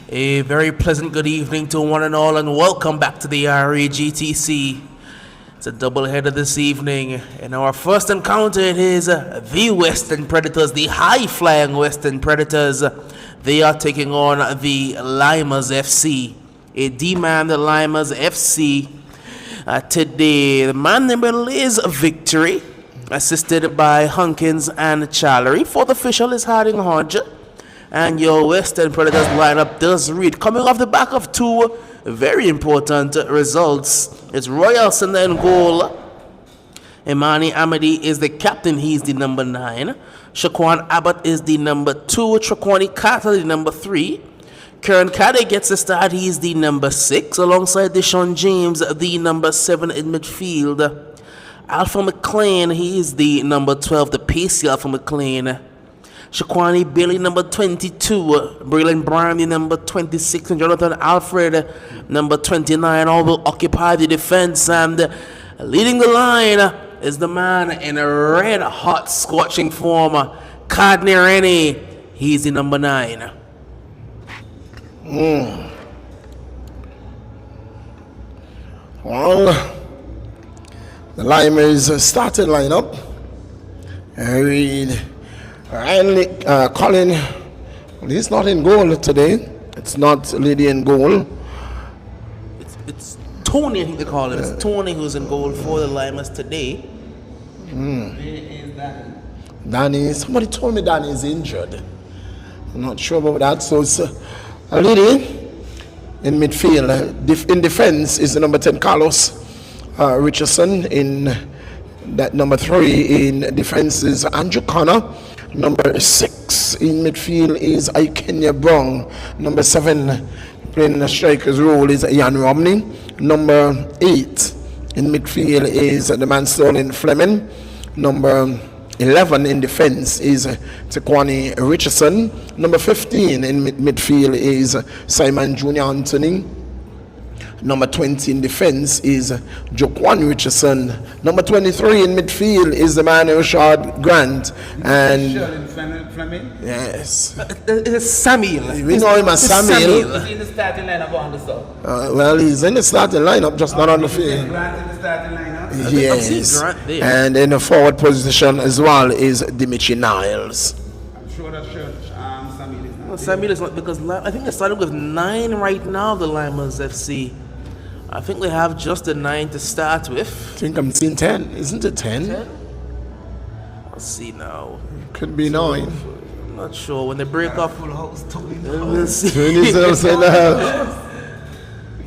A very pleasant good evening to one and all, and welcome back to the RAGTC. It's a doubleheader this evening. In our first encounter, it is the Western Predators, the high-flying Western Predators. They are taking on the Lymers FC, a D-man, the Lymers FC. Today, the man in the middle is Victory, assisted by Hunkins and Challery. Fourth official is Harding Hodge. And your Western Predators lineup does read, coming off the back of two very important results. It's Royalson in goal. Imani Amadi is the captain. He's the number 9. Shaquan Abbott is the number 2. Traquani Carter, the number 3. Kieran Caddy gets a start. He's the number 6. Alongside Deshaun James, the number 7 in midfield. Alpha McLean, he is the number 12, the pacey Alpha McLean. Shaquani Bailey, number 22. Braylon Bryan, the number 26. And Jonathan Alfred, number 29. All will occupy the defense. And leading the line is the man in a red-hot, scorching form, Kadnir Rennie. He's the number 9. Well, the Lymers started lineup. Colin, he's not in goal today. It's not Liddy in goal. It's Tony, I think they call him. It's Tony who's in goal for the Lymers today. Where is Danny? Somebody told me Danny is injured. I'm not sure about that. So it's Liddy in midfield. In defense is the number 10, Carlos Richardson. In that number 3 in defense is Andrew Connor. Number 6 in midfield is Ikenya Brown. Number 7 playing the striker's role is Ian Romney. Number 8 in midfield is the man Sterling Fleming. Number 11 in defense is Taquani Richardson. Number 15 in midfield is Simon Jr. Anthony. Number 20 in defense is Joquan Richardson. Number 23 in midfield is the man Richard Grant. And Fleming? Yes. It's Samuel. We know him as Samuel. He's in the starting lineup on the sub. Well, he's in the starting lineup, just not on the field. Grant in the starting lineup? Yes. And in the forward position as well is Dimitri Niles. I'm sure that Samuel is not. Well, Samuel is not, because I think they started with 9 right now, the Lymers FC. I think they have just a 9 to start with. I think I'm seeing 10. Isn't it 10? Let's see now. Could be 9. I'm not sure. When they break up, we'll see.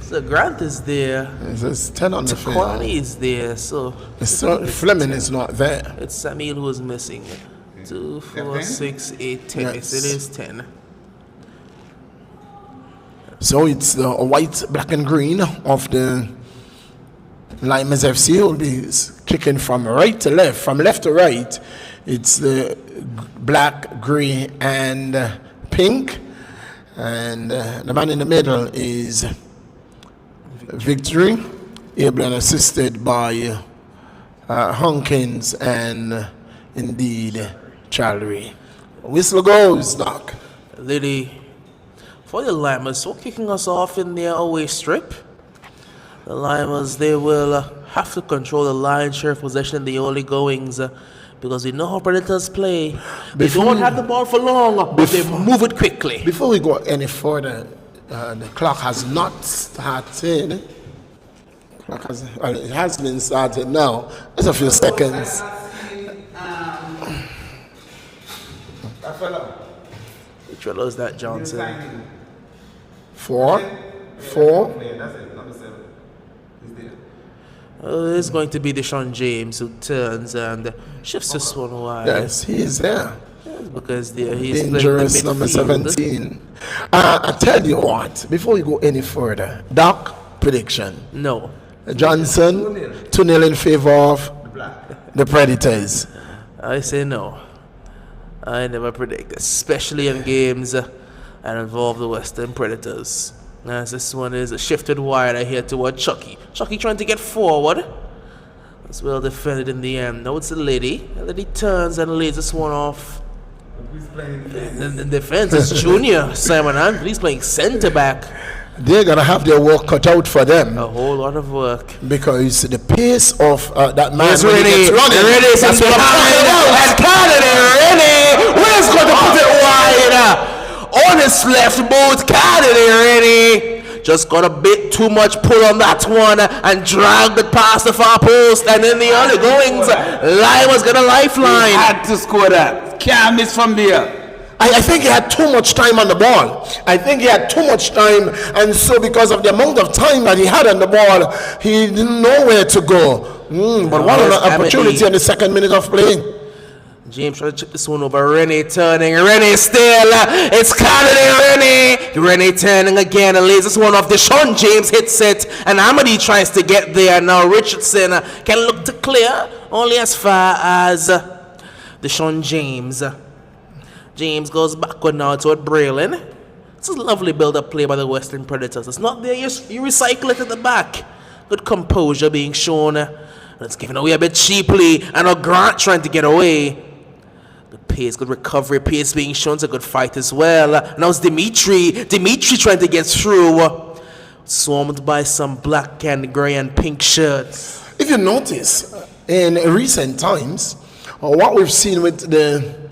So Grant is there. There's 10 on the field. Kwani is there. So Fleming is not there. it's Samuel who is missing. 2, 4, 6, 8, 10. Yes, it is 10. So it's the white, black, and green of the Lymers FC. Will be kicking from right to left, from left to right. It's the black, grey, and pink. And the man in the middle is Victory, able and assisted by Hunkins and indeed Challery. Whistle goes, Doc. Liddy. For the Lymers, so kicking us off in their away strip. The Lymers, they will have to control the lion's share of possession in the early goings because we know how Predators play. They don't have the ball for long, but they move it quickly. Before we go any further, the clock has not started. It has been started now. There's a few seconds. Which fellow is that, Johnson? 4. That's it, number 7. He's there. It's going to be Deshaun James who turns and shifts this one wide. Yes, he is there. Because he's dangerous number 17. I tell you what, before we go any further, Doc, prediction. No. Johnson, 2-0 in favor of the Predators. I say no. I never predict, especially in games that involve the Western Predators. As this one is shifted wide, I hear toward Chucky. Chucky trying to get forward. It's well defended in the end. Now it's the lady. The lady turns and lays this one off. Who's playing? The defense is Junior Simon Anthony. He's playing centre back. They're going to have their work cut out for them. A whole lot of work. Because the pace of that man It's when he Rennie. gets running, Rennie's that's in what I'm talking behind. about. And Kennedy. Rennie. Where's going to put it wide? On his left boot. Kennedy. Rennie. Just got a bit too much pull on that one and dragged it past the far post. And in the early goings, Lymers got a lifeline. Had to score that. Can't miss from there. I think he had too much time on the ball. I think he had too much time, and so because of the amount of time that he had on the ball, he didn't know where to go. But what an opportunity in the second minute of play. James trying to chip this one over. Rennie turning. Rennie still. It's Kennedy. Rennie turning again and lays this one off. Deshaun James hits it. And Amity tries to get there. Now Richardson can look to clear only as far as Deshaun James. James goes backward now toward Braylon. It's a lovely build-up play by the Western Predators. It's not there. You recycle it at the back. Good composure being shown. And it's given away a bit cheaply. And now Grant trying to get away. Good pace, good recovery. Pace being shown. It's a good fight as well. Now it's Dimitri. Dimitri trying to get through. Swarmed by some black and grey and pink shirts. If you notice, in recent times, what we've seen with the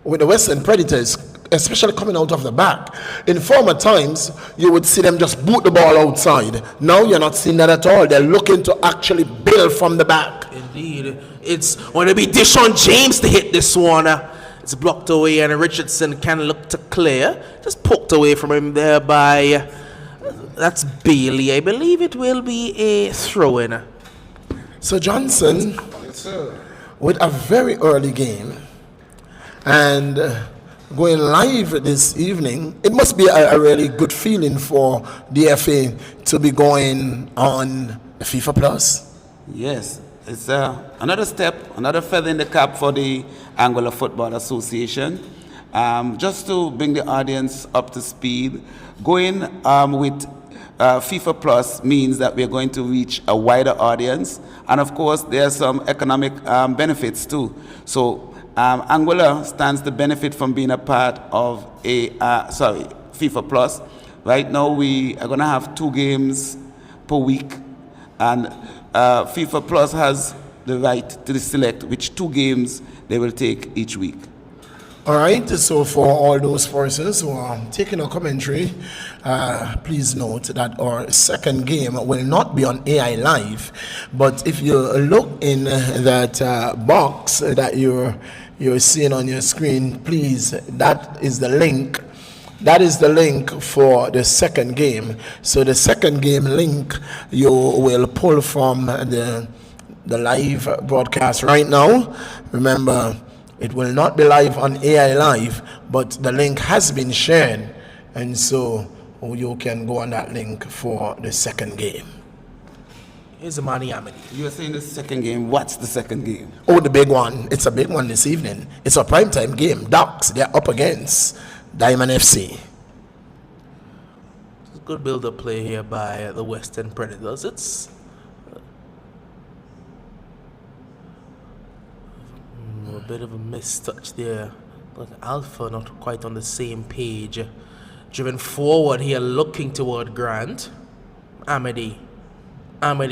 Western Predators, especially coming out of the back, in former times, you would see them just boot the ball outside. Now you're not seeing that at all. They're looking to actually build from the back. Indeed. It's going to be Deshaun James to hit this one. It's blocked away, and Richardson can look to clear. Just poked away from him there by, that's Bailey. I believe it will be a throw-in. So Johnson, with a very early game, and going live this evening, it must be a really good feeling for the AFA to be going on FIFA Plus. Yes, it's another step, another feather in the cap for the Angola Football Association. Just to bring the audience up to speed, going with FIFA Plus means that we're going to reach a wider audience, and of course there are some economic benefits too. So Angola stands to benefit from being a part of FIFA Plus. Right now we are going to have 2 games per week, and FIFA Plus has the right to select which 2 games they will take each week. All right, so for all those persons who are taking a commentary, please note that our second game will not be on AI Live, but if you look in that box that you're seeing on your screen, please, that is the link. That is the link for the second game. So the second game link you will pull from the live broadcast right now. Remember, it will not be live on AI Live, but the link has been shared, and so you can go on that link for the second game. Here's the Mani Amity. You are saying the second game. What's the second game? Oh, the big one. It's a big one this evening. It's a primetime game. Ducks, they're up against Diamond FC. Good build-up play here by the Western Predators. It's a bit of a mistouch there. But Alpha not quite on the same page. Driven forward here, looking toward Grant. Amity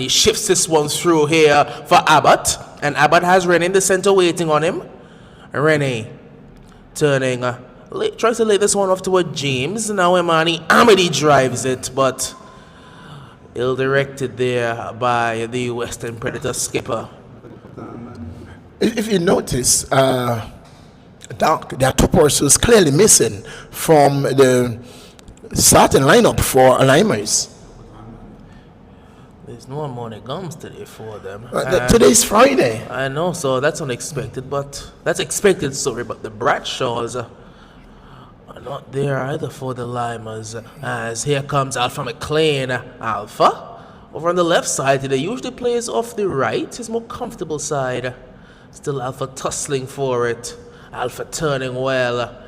shifts this one through here for Abbott. And Abbott has Rennie in the center waiting on him. Rennie turning, tries to lay this one off toward James. Now Amity drives it, but ill-directed there by the Western Predator skipper. If you notice, Doc, there are 2 persons clearly missing from the starting lineup for Lymers. There's no amount of gums today for them. Today's Friday. I know, so that's unexpected, but that's expected, sorry, but the Bradshaws are not there either for the Lymers, as here comes Alpha McLean. Alpha, over on the left side, he usually plays off the right, his more comfortable side. Still Alpha tussling for it. Alpha turning well.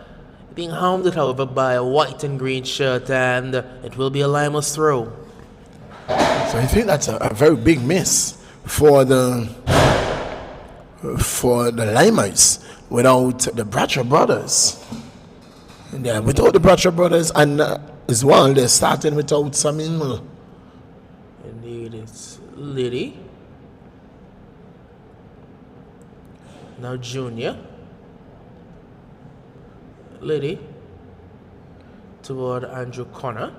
Being hounded, however, by a white and green shirt, and it will be a Lymers throw. So I think that's a very big miss for the Lymers without the Bratcher brothers. Yeah, without the Bratcher brothers, and as well, they're starting without Samuel. Indeed, it's Liddy. Now Junior. Liddy toward Andrew Connor.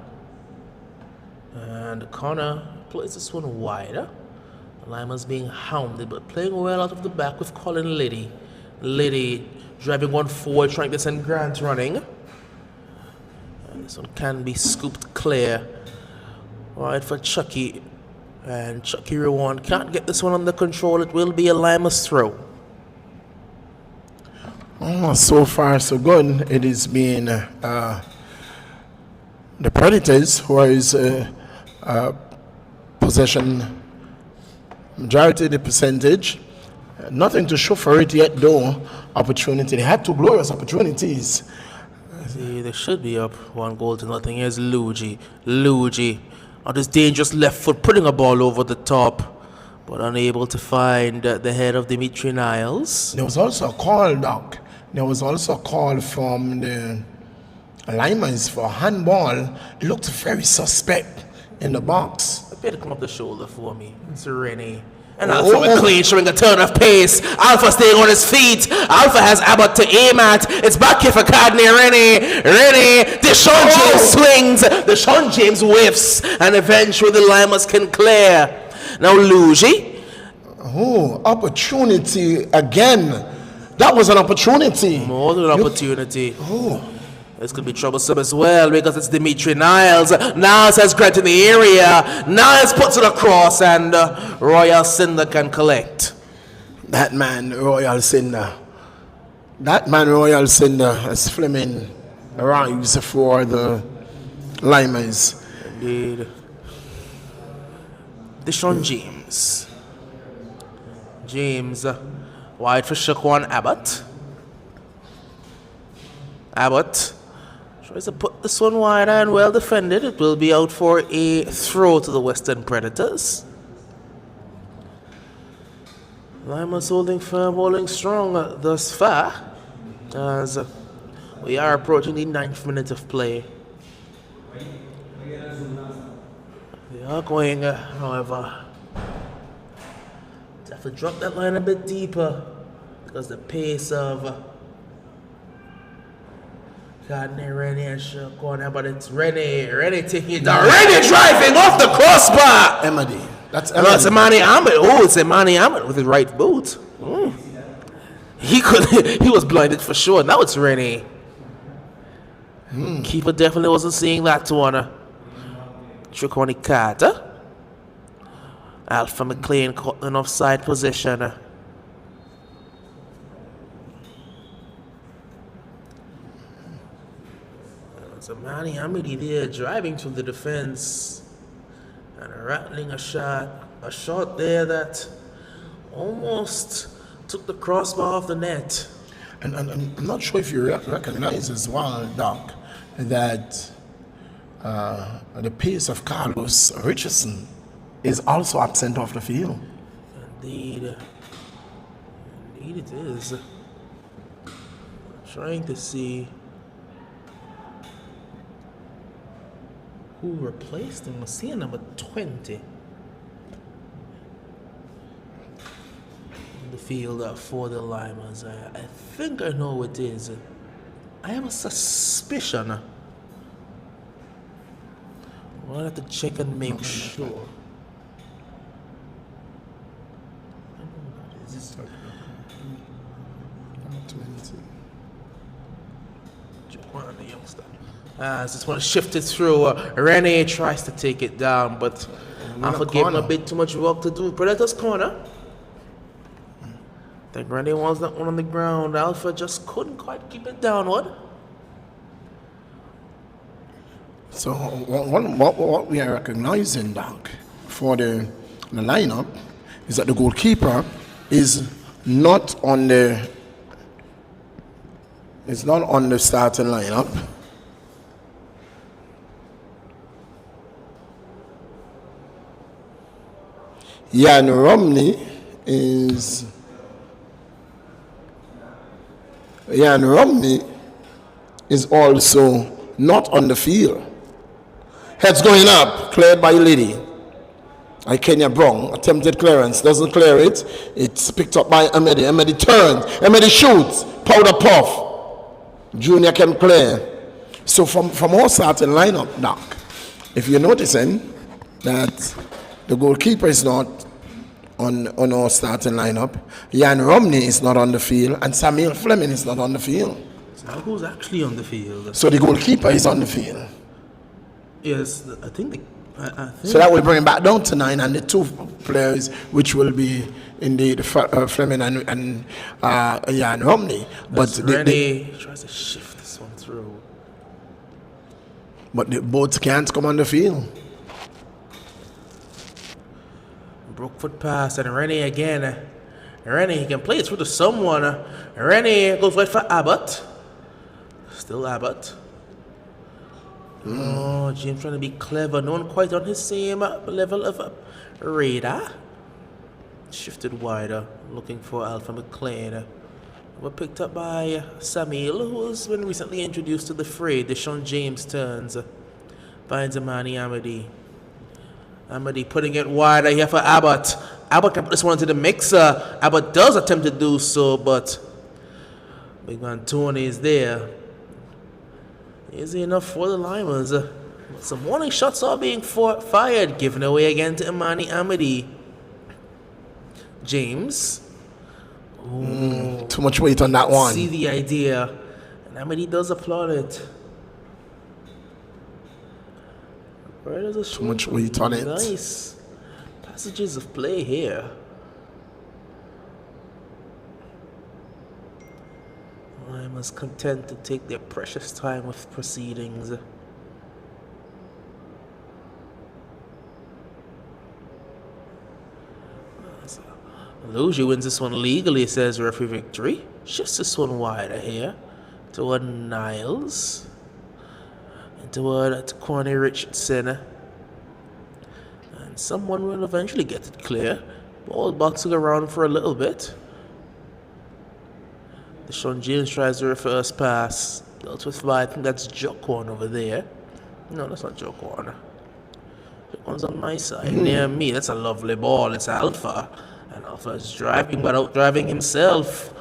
And Connor plays this one wider. Lymers being hounded, but playing well out of the back with Colin Liddy. Liddy driving one forward, trying to send Grant running. And this one can be scooped clear. Right for Chucky. And Chucky Rowan can't get this one under control. It will be a Lymers throw. Oh, so far so good. It is being the Predators who is possession majority of the percentage. Nothing to show for it yet though. Opportunity. They had two glorious opportunities. See, they should be up 1-0. Here's Luigi. Luigi on this dangerous left foot, putting a ball over the top, but unable to find the head of Dimitri Niles. There was also a call, Doc. There was also a call from the Lymers for handball. It looked very suspect in the box. Better come up the shoulder for me. It's Rennie. And Alpha McLean showing a turn of pace. Alpha staying on his feet. Alpha has Abbott to aim at. It's back here for Cardney. Rennie. Deshaun James swings. Deshaun James whiffs. And eventually the Lymers can clear. Now Luigi. Oh, opportunity again. That was an opportunity. More than an opportunity. Oh. This could be troublesome as well because it's Dimitri Niles. Niles has Grant in the area. Niles puts it across and Royal Cinder can collect. That man, Royal Cinder. Is Fleming arrives for the Lymers. Indeed. Deshaun James. James wide for Shaquan Abbott. Abbott tries to put this one wide and well defended. It will be out for a throw to the Western Predators. Lymers holding firm, holding strong thus far, as we are approaching the 9th minute of play. They are going, however, to have to drop that line a bit deeper because the pace of Gardner, Rennie, and Shaquan, but it's Rennie taking it down. Rennie driving off the crossbar. Emady. That's Emady. It's Imani Ahmed. Oh, it's Imani Ahmed with his right boot. He was blinded for sure. Now it's Rennie. Keeper definitely wasn't seeing that one. Triconi Carter. Alpha McLean caught an offside position. So Manny Hamidi there driving to the defense and rattling a shot there that almost took the crossbar off the net. And I'm not sure if you recognize as well, Doc, that the pace of Carlos Richardson is also absent off the field. Indeed it is. Trying to see who replaced him. Was he number 20 in the field for the Lymers? I think I know who it is. I have a suspicion. I'll have to check and make sure. The youngster. As this one shifted through, Rennie tries to take it down, but Alpha gave him a bit too much work to do. Predator's corner. I think Rennie wants that one on the ground. Alpha just couldn't quite keep it downward. So what we are recognizing, Doc, for the lineup is that the goalkeeper is not on the starting lineup. Ian Romney is also not on the field. Heads going up, cleared by Liddy. Kenya Brown, attempted clearance, doesn't clear it. It's picked up by Emedy. Emedy turns, Emedy shoots, powder puff. Junior can clear. So from our starting lineup, Doc, if you're noticing that the goalkeeper is not on our starting lineup, Ian Romney is not on the field, and Samuel Fleming is not on the field. So who's actually on the field? So the goalkeeper is on the field. Yes, I think. So that will bring him back down to 9, and the 2 players, which will be indeed Fleming and Ian Romney. But Rennie tries to shift this one through. But they both can't come on the field. Broke foot pass, and Rennie again. Rennie, he can play it through to someone. Rennie goes right for Abbott. Still Abbott. Oh, James trying to be clever. No one quite on his same level of radar. Shifted wider, looking for Alpha McLean. We're picked up by Samuel, who has been recently introduced to the fray. Deshaun James turns. Finds Amani Amadi. Amadi putting it wider here for Abbott. Abbott can put this one into the mixer. Abbott does attempt to do so, but big man Tony is there. Easy enough for the Lymers. Some warning shots are being fired, given away again to Imani Amadi. James. Too much weight on that one. See the idea. And Amadi does applaud it. Too much weight on it. Nice passages of play here. Lymers content to take their precious time with proceedings. Luigi wins this one legally, says referee Victory. Shifts this one wider here toward Niles. And toward Taquani Richardson. And someone will eventually get it clear. Ball boxing around for a little bit. Deshaun James tries the reverse pass. Dealt with by, I think that's Joquan over there. No, that's not Joquan. Joquan's on my side, near me. That's a lovely ball. It's Alpha. And Alpha is driving, but out driving himself.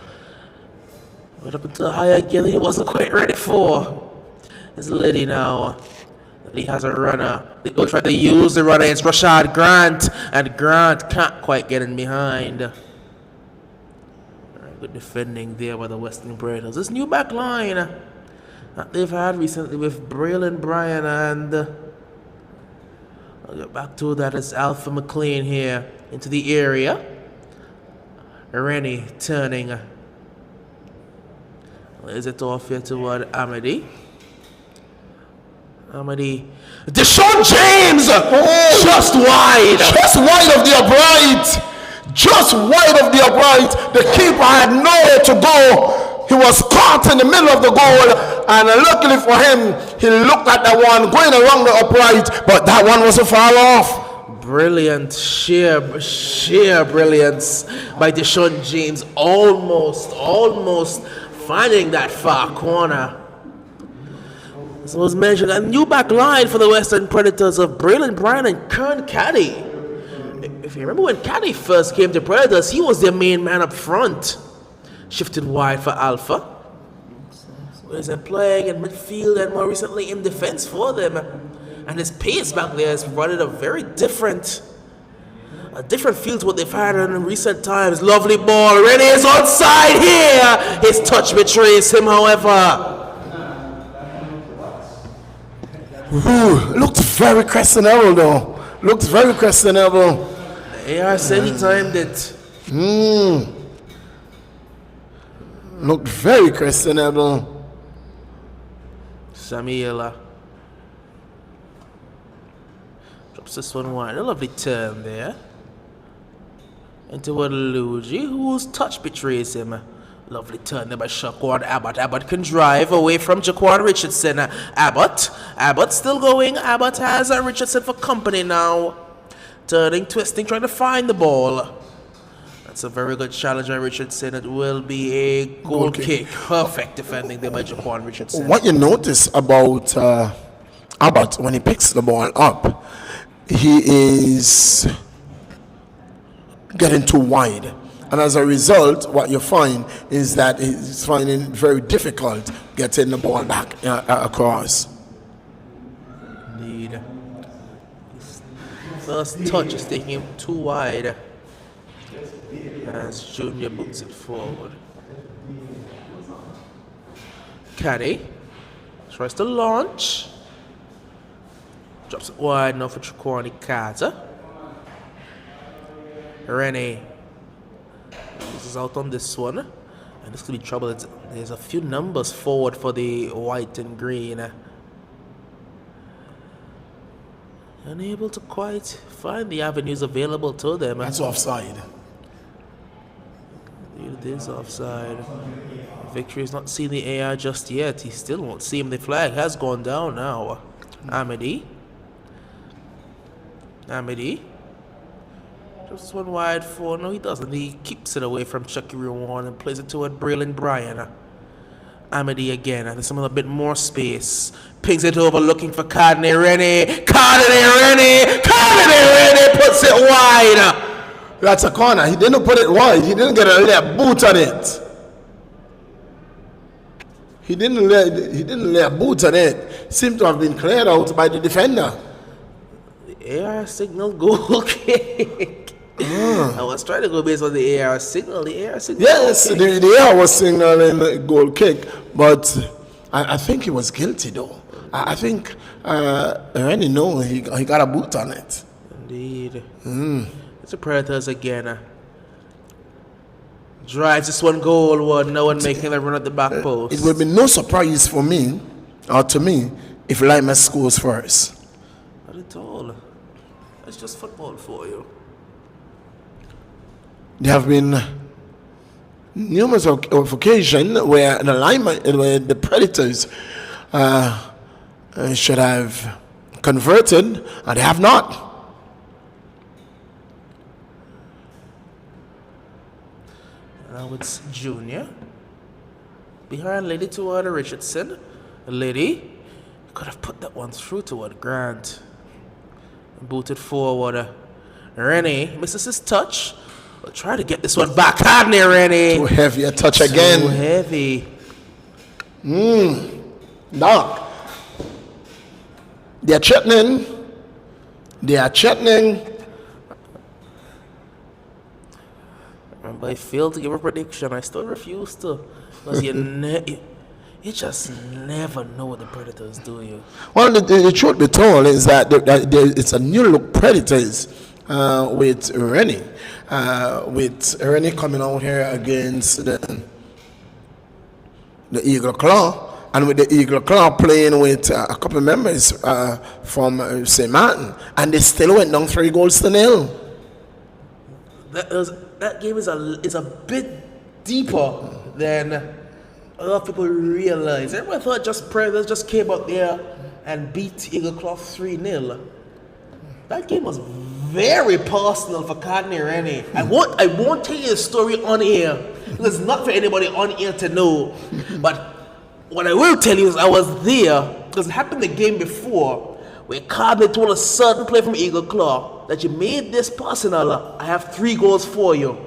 Went up into the higher gear that he wasn't quite ready for. It's Liddy now. Liddy has a runner. They go try to use the runner. It's Rashad Grant. And Grant can't quite get in behind. Good defending there by the Western Breakers. This new back line that they've had recently with Braylon Bryan, and I'll get back to that. It's Alpha McLean here into the area. Rennie turning. Is it off here toward Amadi? Amadi. Deshaun James! Just wide! Just wide of the upright! Just wide of the upright. The keeper had nowhere to go. He was caught in the middle of the goal, and luckily for him, he looked at that one going around the upright, but that one wasn't far off. Brilliant, sheer brilliance by Deshaun James, almost finding that far corner. So as mentioned, a new back line for the Western Predators of Braylon Bryan and Kern Caddy. If you remember when Caddy first came to Predators, he was their main man up front. Shifted wide for Alpha. He's playing in midfield and more recently in defense for them. And his pace back there has provided a very different feel to what they've had in recent times. Lovely ball. Rennie is onside here. His touch betrays him, however. Looked very questionable, though. Looked very questionable. AR said he timed it. Looked very questionable. Samuela drops this one wide. A lovely turn there. Into Luigi, whose touch betrays him. Lovely turn there by Shaquan Abbott. Abbott can drive away from Jaquan Richardson. Abbott still going. Abbott has Richardson for company now. Turning, twisting, trying to find the ball. That's a very good challenge by Richardson. It will be a goal kick. Perfect defending there by Jaquan Richardson. What you notice about Abbott when he picks the ball up, he is getting too wide. And as a result, what you find is that he's finding it very difficult getting the ball back across. Indeed. His first touch is taking him too wide as Junior boots it forward. Caddy tries to launch. Drops it wide now for Tricorni Carter. Rennie is out on this one. And this could be trouble. There's a few numbers forward for the white and green. Unable to quite find the avenues available to them. That's offside. It is offside. Victory is not seeing the AR just yet. He still won't see him. The flag has gone down now. Amity. Just one wide for. No, he doesn't. He keeps it away from Chucky Rewan and plays it toward Braylon Bryan. Amity again. And there's some a bit more space. Pings it over looking for Cardinal Rennie. Cardinal Rennie puts it wide. That's a corner. He didn't put it wide. He didn't get a left boot on it. He didn't lay a boot on it. Seemed to have been cleared out by the defender. The AR signal goal kick. I was trying to go based on the AR signal. The AR signal. Yes, the AR was signaling the goal kick, but I think he was guilty though. I think I already know he got a boot on it. Indeed. It's the Predators again. Drives this one goal, no one making a run at the back post. It would be no surprise for me, or to me, if Lymers scores first. Not at all. That's just football for you. There have been numerous occasions where the Predators should have converted, and they have not. Now it's Junior. Behind Lady toward Richardson. Lady could have put that one through toward Grant. Booted forward. Rennie misses his touch. We'll try to get this one back. Hard near Rennie. Too heavy a touch again. Too heavy. Doc. They are threatening. Remember, I failed to give a prediction. I still refuse to. Because you just never know what the Predators do you. Well, the truth be told is that it's a new look Predators with Rennie. With Rennie coming out here against the Eagle Claw. And with the Eagle Claw playing with a couple of members from St. Martin. And they still went down 3-0. That game is a bit deeper than a lot of people realize. Everyone thought just Predators just came out there and beat Eagle Claw 3-0. That game was very personal for Cardinal Rennie. I won't tell you the story on air. It's not for anybody on air to know. But what I will tell you is I was there because it happened the game before where Cardinal told a certain player from Eagle Claw that you made this personal. I have 3 goals for you.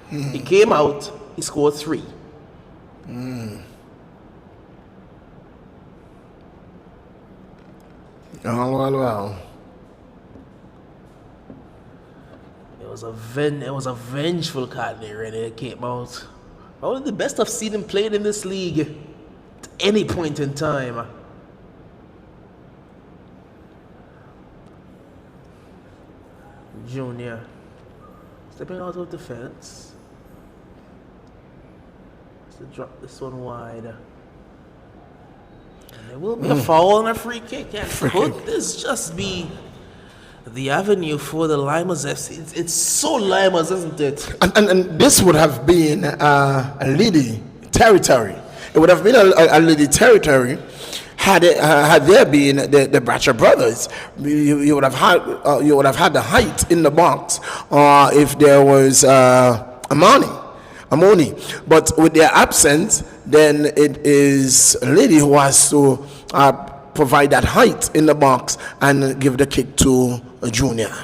He came out, he scored 3. Well. It was a vengeful Cardinal Rennie that came out. Probably the best I've seen him played in this league at any point in time. Junior stepping out of defense to drop this one wide. And there will be a foul and a free kick. And could this just be the avenue for the Lymers FC? It's so Lymers, isn't it? And this would have been a Lady territory. It would have been a Lady territory had there been the Bratcher brothers, you would have had the height in the box, or if there was Amoni. But with their absence, then it is Liddy who has to provide that height in the box and give the kick to Junior.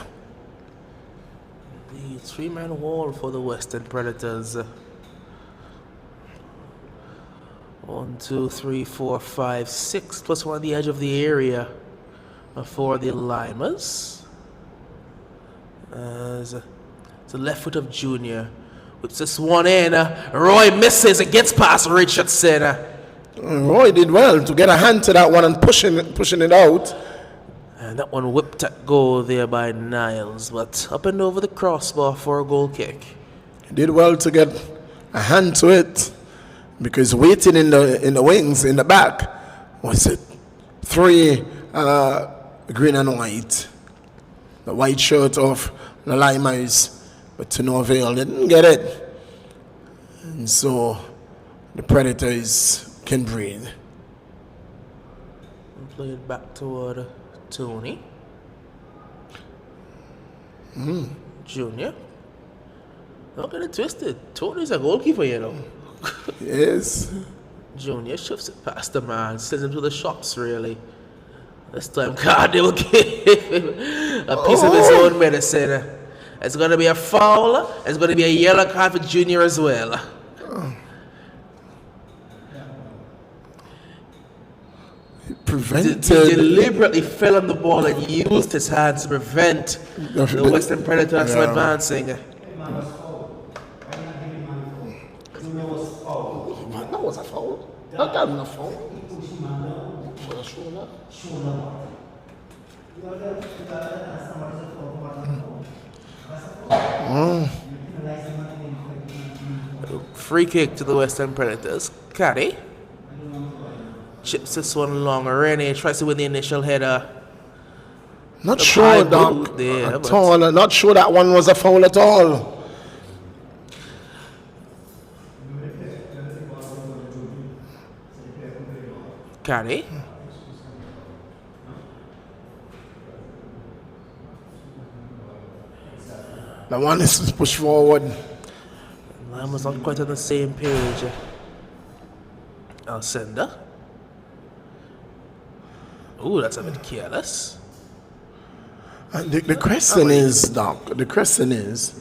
The three-man wall for the Western Predators. 1, 2, 3, 4, 5, 6 plus one on the edge of the area for the Lymers. As the left foot of Junior. With this one in, Roy misses and gets past Richardson. Roy did well to get a hand to that one and pushing it out. And that one whipped at goal there by Niles, but up and over the crossbar for a goal kick. He did well to get a hand to it, because waiting in the wings in the back was it 3 green and white, the white shirt of the Lymers, but to no avail. They didn't get it, and so the Predators can breathe. And play it back toward Tony. Junior. Don't get it twisted. Tony's a goalkeeper, you know. Yes. Junior shifts it past the man, sends him to the shops, really. This time, God, they will give him a piece of his own medicine. It's going to be a foul. It's going to be a yellow card for Junior as well. Prevented. He deliberately fell on the ball and used his hands to prevent the Western Predators from advancing. That was a foul. That got a foul. Free kick to the Western Predators. Caddy chips this one long. Rennie tries to win the initial header. Not sure, Doc, there, at all. Not sure that one was a foul at all. Caddy. The one is pushed forward. I was not quite on the same page. Alcenda. Ooh, that's a bit careless. The question is, Doc, the question is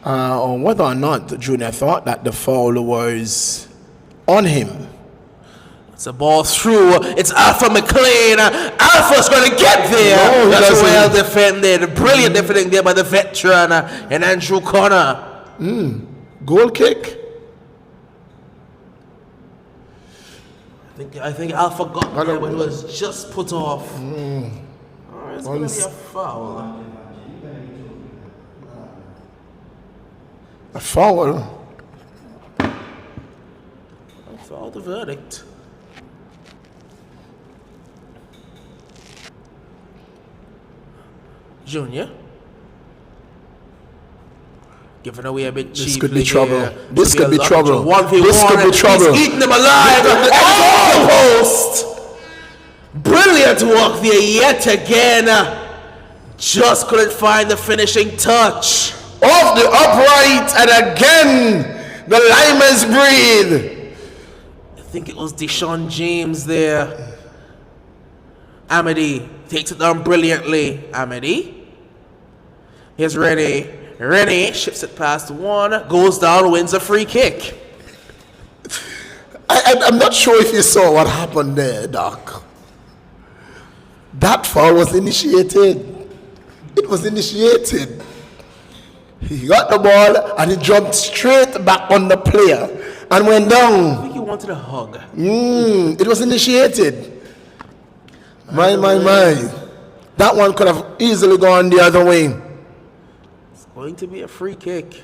on whether or not Junior thought that the foul was on him. It's a ball through. It's Alpha McLean. Alpha's going to get there. No, that's well defended. Brilliant defending there by the veteran and Andrew Connor. Goal kick. I think Alpha got there, but it was just put off. It's going to be a foul. A foul. I foul the verdict. Junior. Giving away a bit cheaply. This could be trouble. Here. This could be trouble. 1v1. This could be trouble. He's eating them alive. Oh! Post. Brilliant work there yet again. Just couldn't find the finishing touch. Off the upright, and again the Lymers breathe. I think it was Deshaun James there. Amity takes it down brilliantly. Amity. Here's Rennie. Rennie shifts it past one, goes down, wins a free kick. I'm not sure if you saw what happened there, Doc. That foul was initiated. It was initiated. He got the ball and he jumped straight back on the player and went down. I think he wanted a hug. It was initiated. My. That one could have easily gone the other way. It's going to be a free kick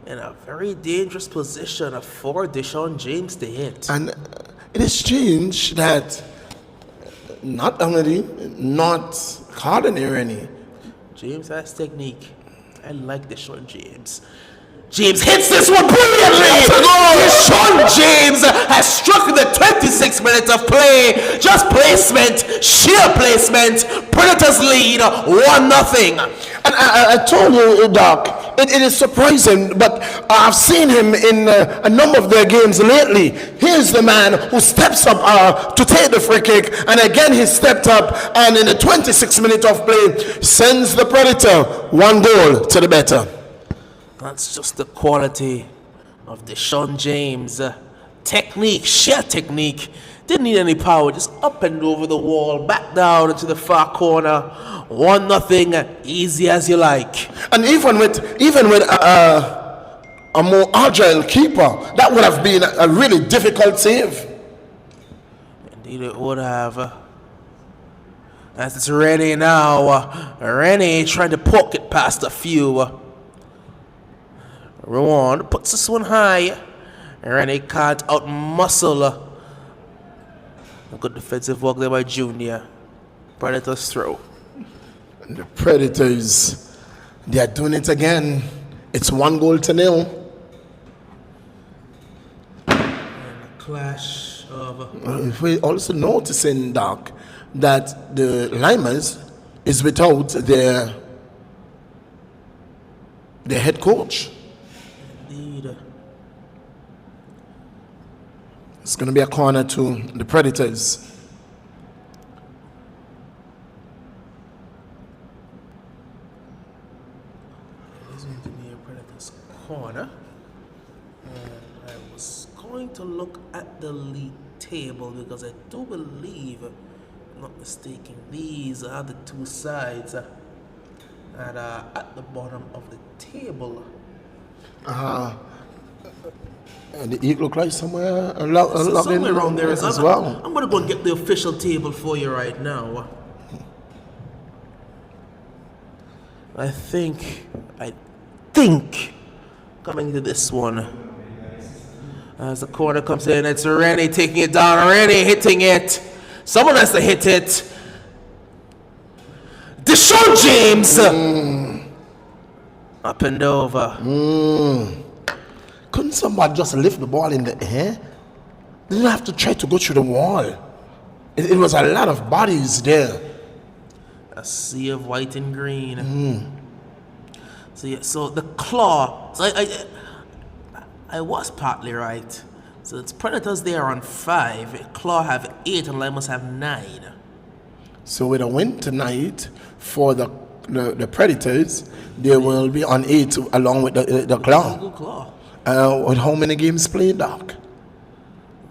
in a very dangerous position for Deshaun James to hit. And it is strange that not Amity, not Cardinary. James has technique. I like Deshaun James. James hits this one brilliantly. Sean James has struck the 26 minutes of play. Just placement, sheer placement. Predators lead 1-0. And I told you, Doc, it is surprising, but I've seen him in a number of their games lately. Here's the man who steps up to take the free kick, and again he stepped up, and in the 26 minutes of play, sends the Predator 1 goal to the better. That's just the quality of Deshaun James. Technique, sheer technique. Didn't need any power, just up and over the wall, back down into the far corner. 1-0, easy as you like. And even with a more agile keeper, that would have been a really difficult save. Indeed it would have. As it's Rennie now. Rennie trying to poke it past a few. Rowan puts this one high. Rennie can't outmuscle. A good defensive work there by Junior. Predators throw. And the Predators, they are doing it again. It's 1-0. And a clash of... If we also noticing, Doc, that the Lymers is without their head coach. Indeed. It's going to be a corner to the Predators. It is going to be a Predators corner. And I was going to look at the league table because I do believe, if I'm not mistaken, these are the two sides that are at the bottom of the table. And the Eagle Cry somewhere Somewhere around there as well. I'm going to go and get the official table for you right now. I think, coming to this one, as the corner comes in, it's Rennie taking it down, Rennie hitting it. Someone has to hit it. Deshaun James! Up and over. Couldn't somebody just lift the ball in the air? They didn't have to try to go through the wall. It was a lot of bodies there. A sea of white and green. So the claw. So I was partly right. So it's Predators there on 5. Claw have 8 and Lymers have 9. So with a win tonight for the Predators, they will be on 8 along with the Claw. Eagle Claw. With how many games played, Doc?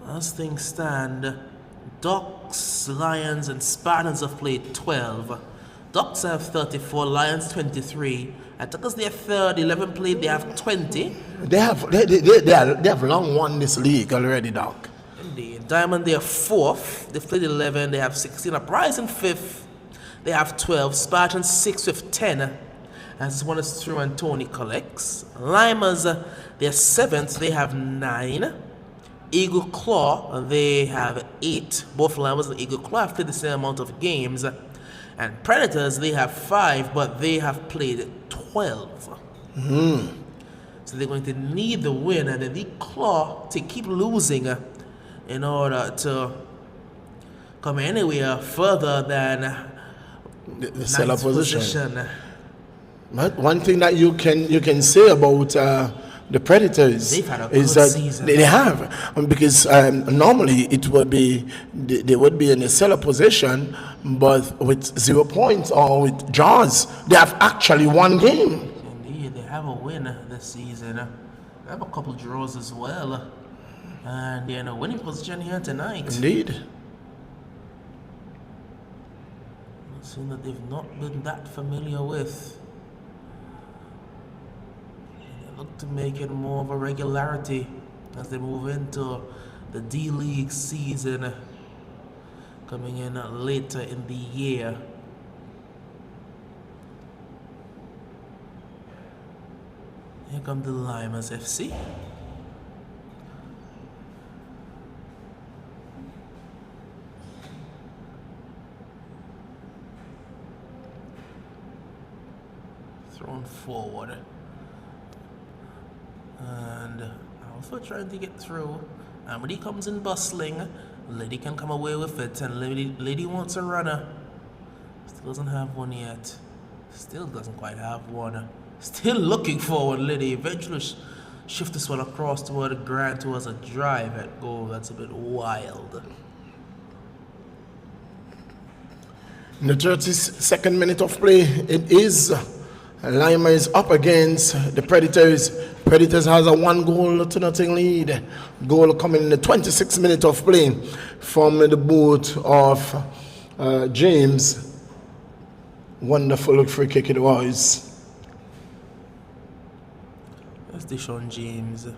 As things stand, Ducks, Lions, and Spartans have played 12. Ducks have 34, Lions 23. Attackers they have third, 11 played, they have 20. They have long won this league already, Doc. Indeed. Diamond they are 4th, they've played 11, they have 16. Uprising 5th, they have 12. Spartans 6th with 10. As this one is through and Tony collects. Lymers, they're 7th, they have 9. Eagle Claw, they have 8. Both Lymers and Eagle Claw have played the same amount of games. And Predators, they have 5, but they have played 12. So they're going to need the win, and then the Claw to keep losing in order to come anywhere further than The seller position. One thing that you can say about the Predators They've had a is good that season. they have, because normally it would be they would be in a seller position, but with 0 points or with draws, they have actually won game. Indeed, they have a win this season. They have a couple draws as well, and they're in a winning position here tonight. Indeed. Something that they've not been that familiar with. Look to make it more of a regularity as they move into the D-League season coming in later in the year. Here come the Lymers FC. Thrown forward. And Alpha trying to get through. Amity comes in bustling. Lady can come away with it, and Lady wants a runner. Still doesn't have one yet. Still doesn't quite have one. Still looking forward, Lady. Eventually shift this one across toward Grant, who has a drive at goal. That's a bit wild. In the 32nd minute of play, it is Lymers up against the Predators. Predators has a 1-0 lead. Goal coming in the 26th minute of play from the boot of James. Wonderful free kick it was. That's Deshaun James.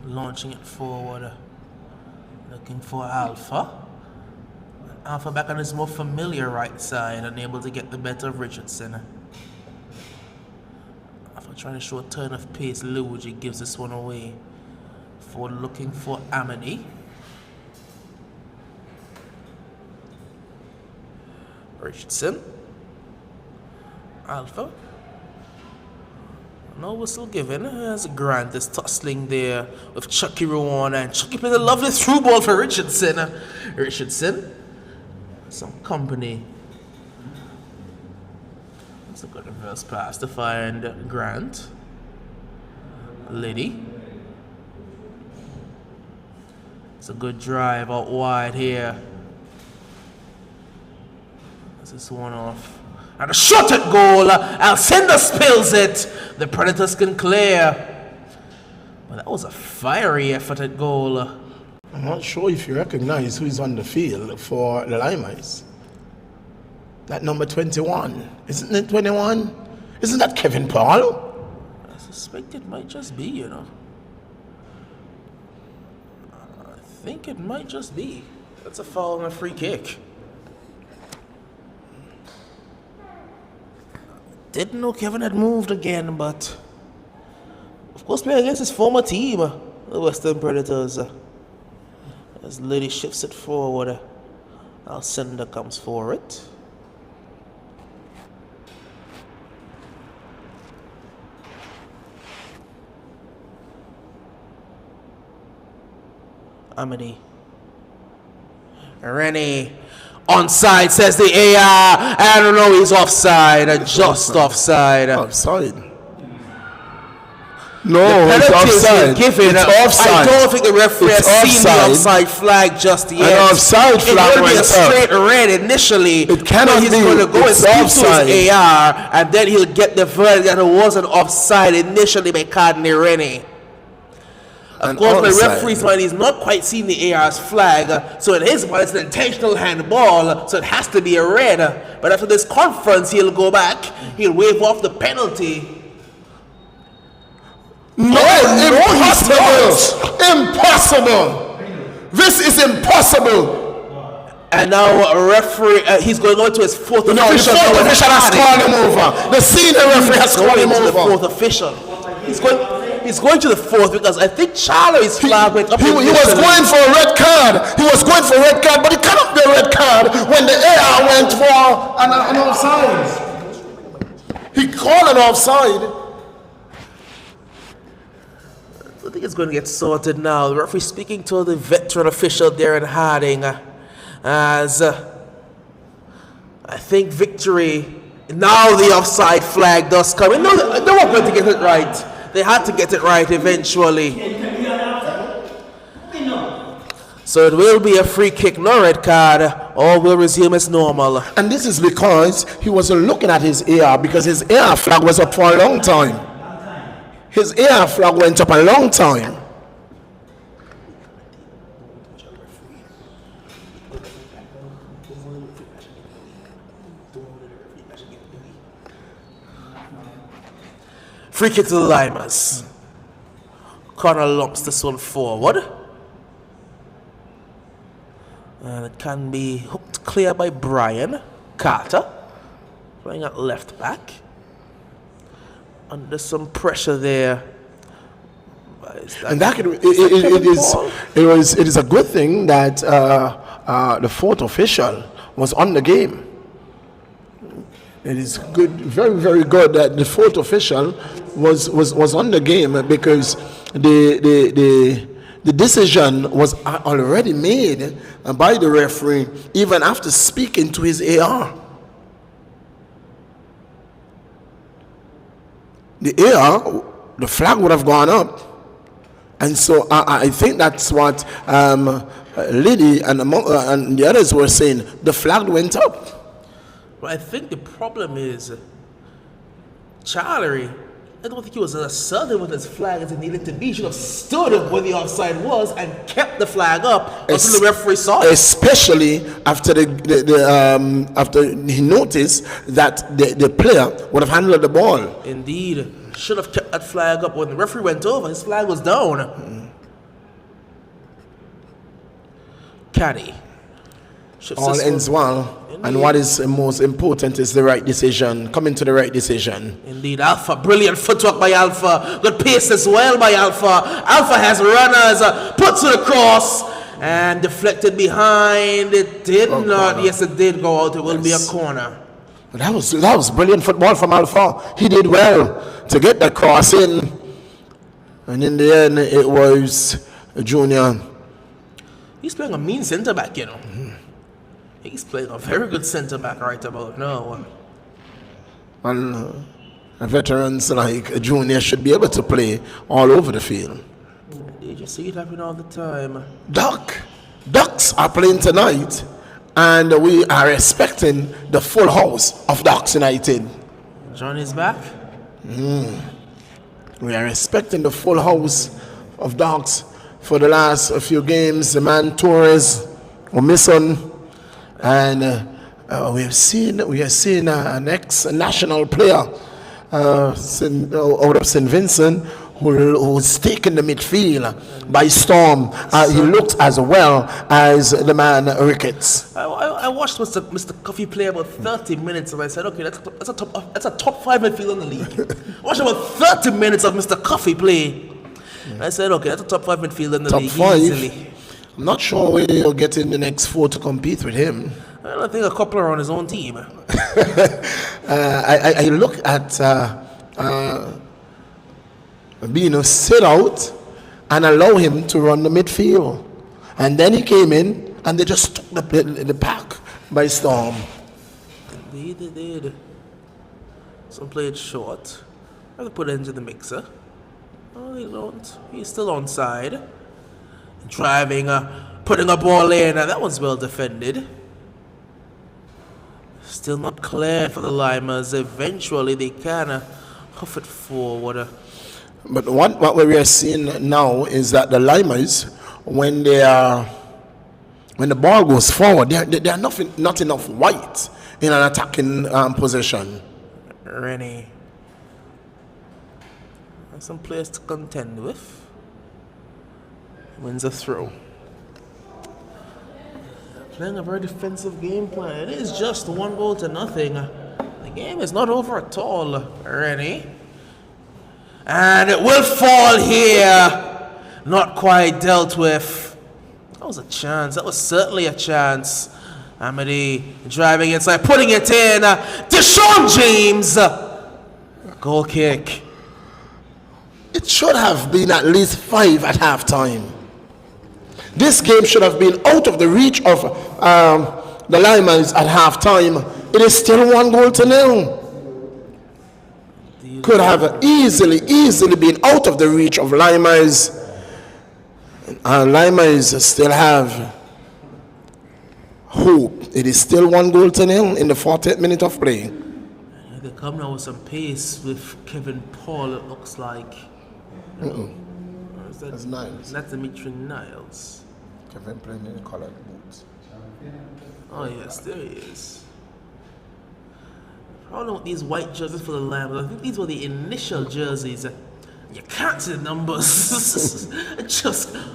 Launching it forward. Looking for Alpha. Alpha back on his more familiar right side, unable to get the better of Richardson. Alpha trying to show a turn of pace. Luigi gives this one away. Forward looking for Amity. Richardson. Alpha. No whistle given as Grant is tussling there with Chucky Rowan, and Chucky plays a lovely through ball for Richardson. Richardson. Some company. That's a good reverse pass to find Grant. Liddy. It's a good drive out wide here. That's this one off. And a shot at goal. Alcindor spills it. The Predators can clear. But that was a fiery effort at goal. I'm not sure if you recognize who is on the field for the Lymers. That number 21. Isn't it 21? Isn't that Kevin Paul? I suspect it might just be, you know. I think it might just be. That's a foul and a free kick. Didn't know Kevin had moved again, but of course playing against his former team, the Western Predators. As Liddy shifts it forward, Alcindor comes for it. Amity. Rennie. Onside, says the AR. I don't know, he's offside. Just offside. Offside. No, it's offside. Given. It's offside. I don't think the referee has seen the offside flag just yet. An offside flag it will be a straight red initially. It cannot he's be. going to go It's and speak offside. to his AR, and then he'll get the verdict that it wasn't offside initially by Cardinal Rennie. Of course, the referee's mind, he's not quite seen the AR's flag, so in his mind, it's an intentional handball, so it has to be a red. But after this conference, he'll go back, he'll waive off the penalty. No, impossible! Impossible! This is impossible! And now a referee, he's going on to his fourth official. No, the fourth official has called him over. The senior referee has called him over. The fourth official. He's going to the fourth because I think Charlie's flag went up. He was going for a red card. He was going for a red card, but it cannot be a red card when the AR went for an offside. He called an offside. I think it's going to get sorted now. The referee speaking to the veteran official Darren Harding as I think victory. Now the offside flag does come in. No, they weren't going to get it right. They had to get it right eventually. So it will be a free kick, no red card, or will resume as normal. And this is because he wasn't looking at his AR, because his AR flag was up for a long time. His AR flag went up a long time. Free kick to the Lymers. Connor lumps this one forward. And it can be hooked clear by Brian Carter. Playing at left back. Under some pressure there. And that it is a good thing that the fourth official was on the game. It is good, very, very good that the fourth official was on the game, because the decision was already made by the referee even after speaking to his AR. The flag would have gone up. And so I think that's what Liddy and the others were saying. The flag went up. But I think the problem is Charlery, I don't think he was as assertive with his flag as he needed to be. He should have stood up where the offside was and kept the flag up until the referee saw it. Especially after after he noticed that the player would have handled the ball. Indeed. Should have kept that flag up. When the referee went over, his flag was down. Caddy. All ends well. Indeed. And what is most important is the right decision. Coming to the right decision. Indeed. Alpha. Brilliant footwork by Alpha. Good pace as well by Alpha. Alpha has runners. Puts it across. And deflected behind. It did not. Corner. Yes, it did go out. It will be a corner. But that was brilliant football from Alpha. He did well to get that cross in. And in the end, it was Junior. He's playing a mean centre-back, you know. Mm-hmm. He's playing a very good centre-back right about now. And veterans like Junior should be able to play all over the field. You just see it happen all the time. Ducks are playing tonight. And we are expecting the full house of Ducks United. John is back? We are expecting the full house of Ducks for the last few games. The man Torres was missing. And we have seen an ex-national player out of St. Vincent who's taken the midfield by storm. He looked as well as the man Ricketts. I watched Mr. Coffee play about 30 minutes, and I said, okay, that's a top 5 midfielder in the league. I watched about 30 minutes of Mr. Coffee play. And I said, okay, that's a top 5 midfielder in the league. Top 5? Easily. I'm not sure where you'll get in the next 4 to compete with him. I think a couple are on his own team. I look at Bino sit out and allow him to run the midfield. And then he came in and they just took the pack by storm. Indeed they did. Some played short. I have to put it into the mixer. Oh, they don't. He's still onside. Driving, putting a ball in. That one's well defended. Still not clear for the Lymers. Eventually they can huff it forward. But what we are seeing now is that the Lymers, when the ball goes forward, they are not enough white in an attacking position. Rennie. Some players to contend with. Wins a throw. Playing a very defensive game plan. It is just 1-0. The game is not over at all. Rennie. And it will fall here. Not quite dealt with. That was a chance. That was certainly a chance. Amity driving inside, putting it in. Deshaun James. Goal kick. It should have been at least 5 at halftime. This game should have been out of the reach of the Lymers at halftime. It is still 1-0. Could have easily been out of the reach of Lymers. Lymers still have hope. It is still 1-0 in the 40th minute of play. They come now with some pace with Kevin Paul, it looks like. That's Niles. That's Dimitri Niles. Kevin playing in colored boots. Oh yes, there he is. I don't know what these white jerseys for the Lambs. I think these were the initial jerseys. You can't see the numbers.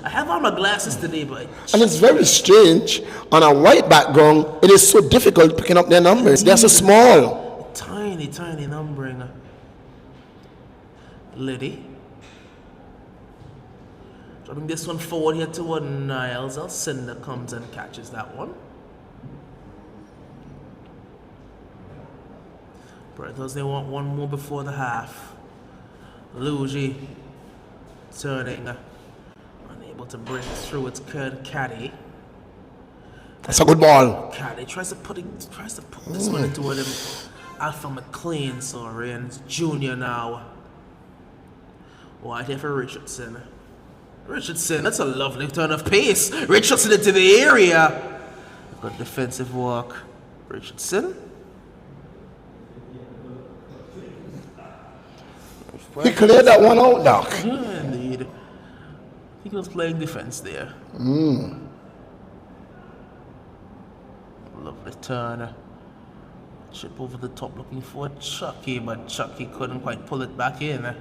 I have on my glasses today, but and it's very strange on a white background. It is so difficult picking up their numbers. They're so small. Tiny numbering. Liddy. Dropping this one forward here toward Niles. Alcindor comes and catches that one. Predators, they want one more before the half. Luigi turning, unable to break through. It's Caddy. That's a good ball. Caddy tries to put this one into him. Alpha McLean, sorry, and it's Junior now. Wide here for Richardson. Richardson, that's a lovely turn of pace. Richardson into the area. Good defensive work. Richardson. He cleared that one out, Doc. Yeah, indeed. I think he was playing defense there. Lovely turn. Chip over the top looking for Chucky, but Chucky couldn't quite pull it back in.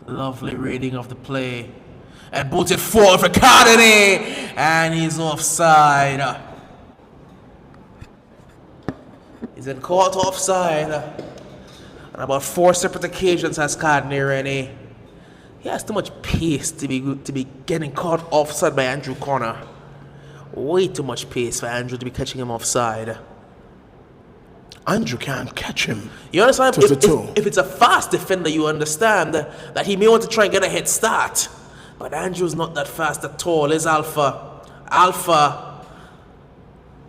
Lovely reading of the play. And booted forward for Cardini! And he's offside. He's been caught offside. On about 4 separate occasions has Cardini, Rennie. He has too much pace to be getting caught offside by Andrew Connor. Way too much pace for Andrew to be catching him offside. Andrew can't catch him. You understand? If it's a fast defender, you understand that he may want to try and get a head start. But Andrew's not that fast at all. Is Alpha.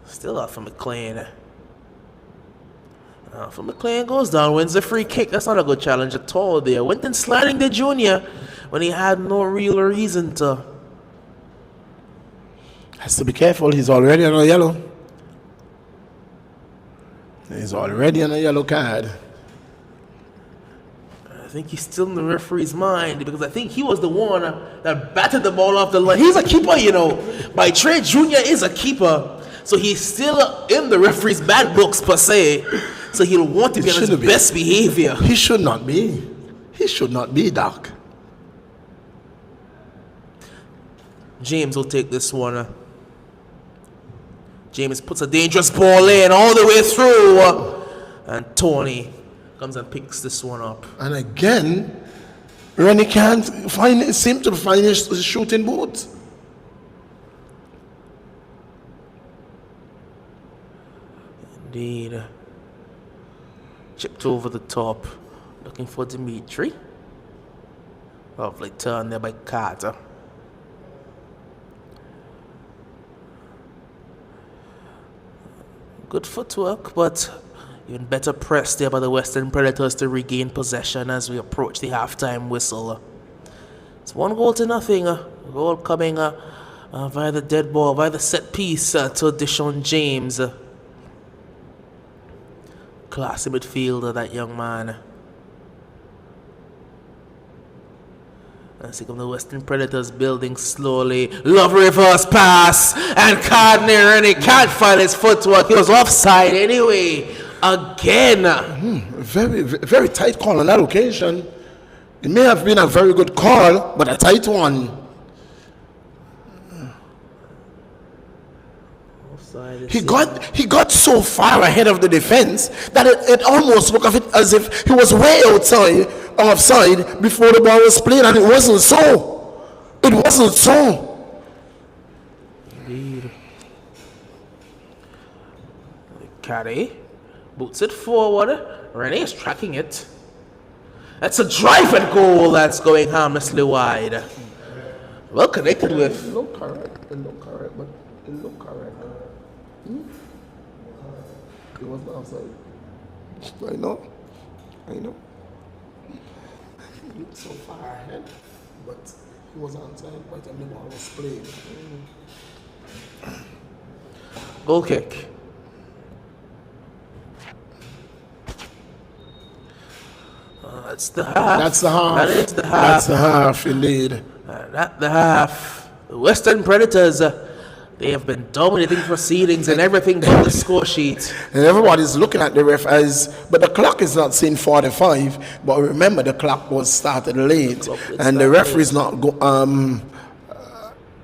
Still Alpha McLean. Alpha McLean goes down, wins the free kick. That's not a good challenge at all there. Went in sliding the Junior when he had no real reason to. Has to be careful. He's already on a yellow. He's already on a yellow card. I think he's still in the referee's mind because I think he was the one that batted the ball off the line. He's a keeper, you know. By trade, Junior is a keeper. So he's still in the referee's bad books, per se. So he'll want to be on his best behavior. He should not be. He should not be, Doc. James will take this one. James puts a dangerous ball in all the way through. And Tony comes and picks this one up. And again, Rennie can't seem to find his shooting boot. Indeed. Chipped over the top. Looking for Dimitri. Lovely turn there by Carter. Good footwork, but even better press there by the Western Predators to regain possession as we approach the halftime whistle. It's 1-0. A goal coming via the dead ball, via the set piece to Deshaun James. Classy midfielder, that young man. As he comes the Western Predators building slowly. Love reverse pass. And Cardini, and he can't find his footwork. He was offside anyway. Again. Very, very tight call on that occasion. It may have been a very good call, but a tight one. He got so far ahead of the defense that it almost looked as if he was way offside before the ball was played, and it wasn't so. It wasn't so. Indeed. Caddy boots it forward. Rennie is tracking it. That's a drive and goal that's going harmlessly wide. Well connected with. It looked correct, but it looked correct. It was not offside. I know. He looked so far ahead, but he was onside by the time the ball was played. Goal kick. That's the half. That's the half. That is the half. That's the half, indeed. That's the half. The Western Predators, they have been dominating proceedings and everything but the score sheet. And everybody's looking at the ref but the clock is not saying 45. But remember, the clock was started late, and the referee's not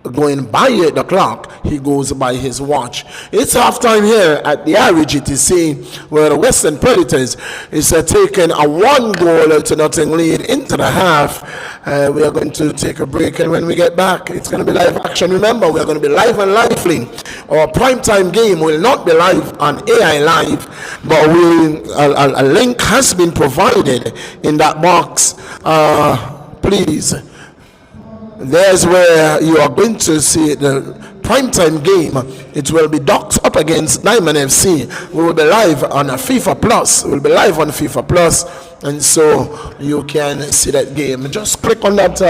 going by 8 o'clock, he goes by his watch. It's halftime here at the RGTC, where the Western Predators is taking a 1-goal-to-nothing lead into the half. We are going to take a break, and when we get back, it's going to be live action. Remember, we are going to be live and lively. Our primetime game will not be live on AI Live, but a link has been provided in that box. Please. There's where you are going to see the primetime game. It will be Ducks up against Diamond FC. We will be live on FIFA Plus. We'll be live on FIFA Plus, and so you can see that game. Just click on that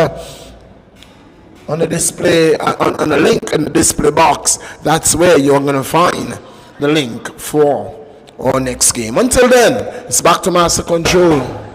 on the display, on the link in the display box. That's where you're going to find the link for our next game. Until then, it's back to Master Control.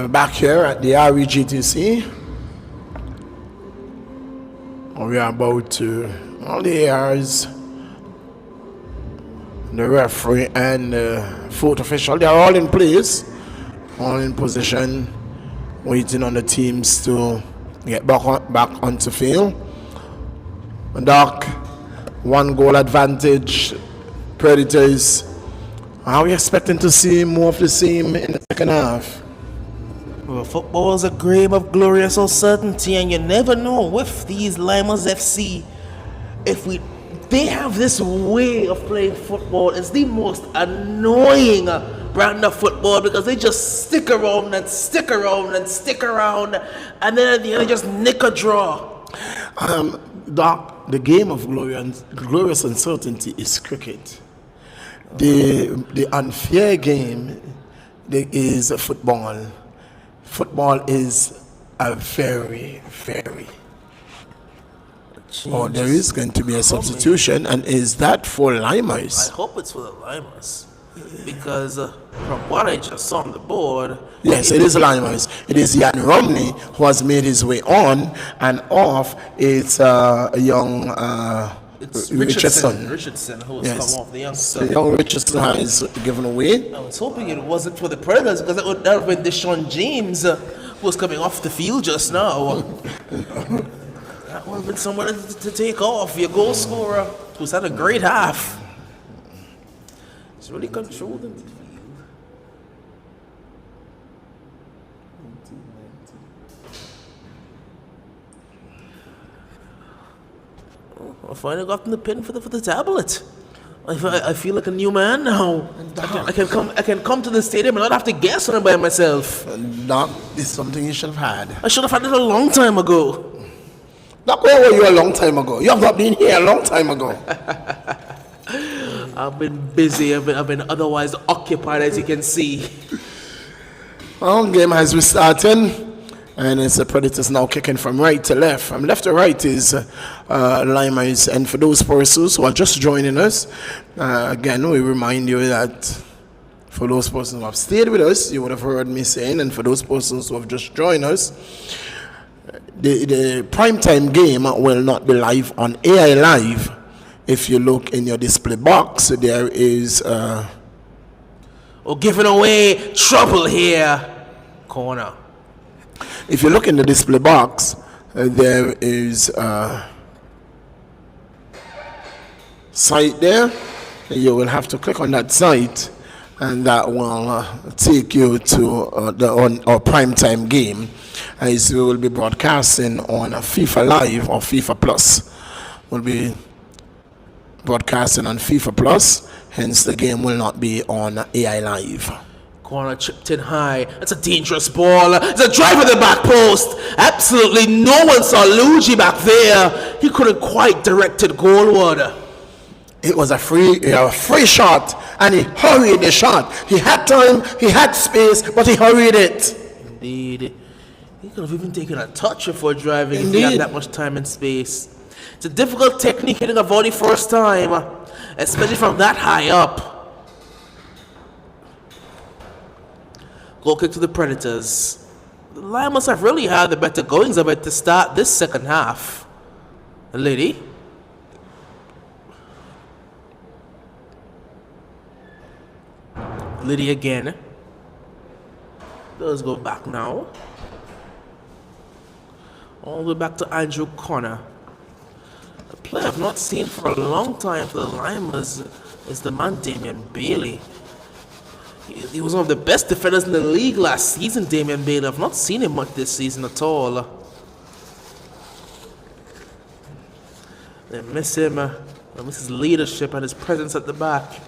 Back here at the REGTC, we are about to, all the airs, the referee and the fourth official, they are all in place, all in position, waiting on the teams to get back onto field. Doc, 1 goal advantage, Predators. Are we expecting to see more of the same in the second half? Well, football is a game of glorious uncertainty, and you never know with these Lymers FC. They have this way of playing football. It's the most annoying brand of football because they just stick around and stick around and stick around, and then at the end they just nick a draw. Doc, the game of glorious uncertainty is cricket. The unfair game is football. Football is a very, very. There is going to be a substitution, and is that for Lymers? I hope it's for the Lymers, because from what I just saw on the board. Yes, it is Lymers. It is Jan Romney who has made his way on, and off it's a young It's Richardson. Richardson who has Yes. come off, the youngster. The young Richardson has given away. I was hoping it wasn't for the Predators because that would have been Deshaun James who was coming off the field just now. That would have been someone to take off. Your goal scorer who's had a great half. He's really controlled in the field. I finally gotten the pin for the tablet. I feel like a new man now. I can come to the stadium and not have to guess when I'm by myself. Doc, this is something you should have had. I should have had it a long time ago. Doc, where were you a long time ago? You have not been here a long time ago. I've been busy. I've been otherwise occupied, as you can see. Well, game has restarted. And it's the Predators now kicking from right to left. From left to right is Lymers. And for those persons who are just joining us, again, we remind you that for those persons who have stayed with us, you would have heard me saying, and for those persons who have just joined us, the primetime game will not be live on AI Live. If you look in your display box, there is... giving away trouble here. Corner. If you look in the display box, there is a site there. You will have to click on that site, and that will take you to our primetime game, as we will be broadcasting on FIFA Live or FIFA Plus. We'll be broadcasting on FIFA Plus, hence the game will not be on AI Live. Corner chipped in high. That's a dangerous ball. It's a drive at the back post. Absolutely no one saw Luigi back there. He couldn't quite direct it goalward. It was a free shot, and he hurried the shot. He had time, he had space, but he hurried it. Indeed. He could have even taken a touch before driving Indeed. if he had that much time and space. It's a difficult technique hitting a volley first time, especially from that high up. Goal kick to the Predators. The Lymers have really had the better goings of it to start this second half. Lady. Liddy again. Does go back now. All the way back to Andrew Connor. A player I've not seen for a long time for the Lymers is the man Damian Bailey. He was one of the best defenders in the league last season, Damian Bailey. I've not seen him much this season at all. They miss him. They miss his leadership and his presence at the back.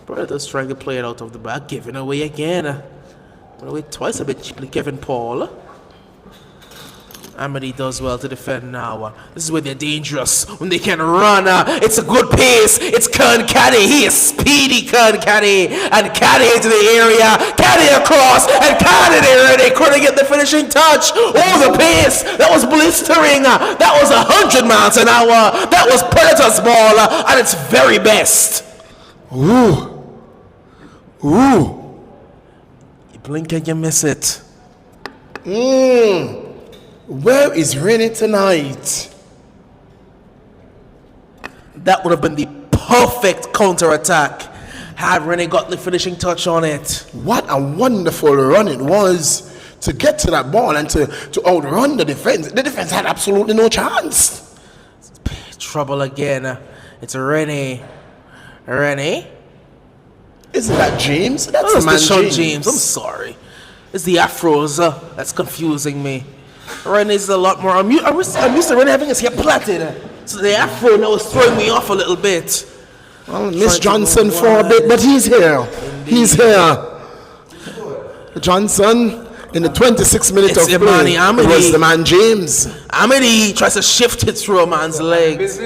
Predators trying to play it out of the back, giving away again. Went away twice a bit cheaply, Kevin Paul. Amity does well to defend now. This is where they're dangerous, when they can run. It's a good pace. It's Kern Caddy. He is speedy, Kern Caddy. And Caddy into the area. Caddy across. And Caddy there. They couldn't get the finishing touch. Oh, the pace. That was blistering. That was 100 miles an hour. That was Predators ball at its very best. Ooh. Ooh. You blink and you miss it. Where is Rennie tonight? That would have been the perfect counter-attack had Rennie got the finishing touch on it. What a wonderful run it was to get to that ball and to outrun the defense. The defense had absolutely no chance. Trouble again. It's Rennie. Rennie? Isn't that James? That's Oh, the man it's Deshaun James. James. I'm sorry. It's the afros that's confusing me. Rennie's a lot more. I'm used to Rennie having his hair plaited. So the afro now is throwing me off a little bit. Well, Miss Johnson for a bit, but he's here. Indeed. He's here. Johnson in the 26th minute It's of play. Amity. It was the man James. Amity tries to shift it through a man's legs.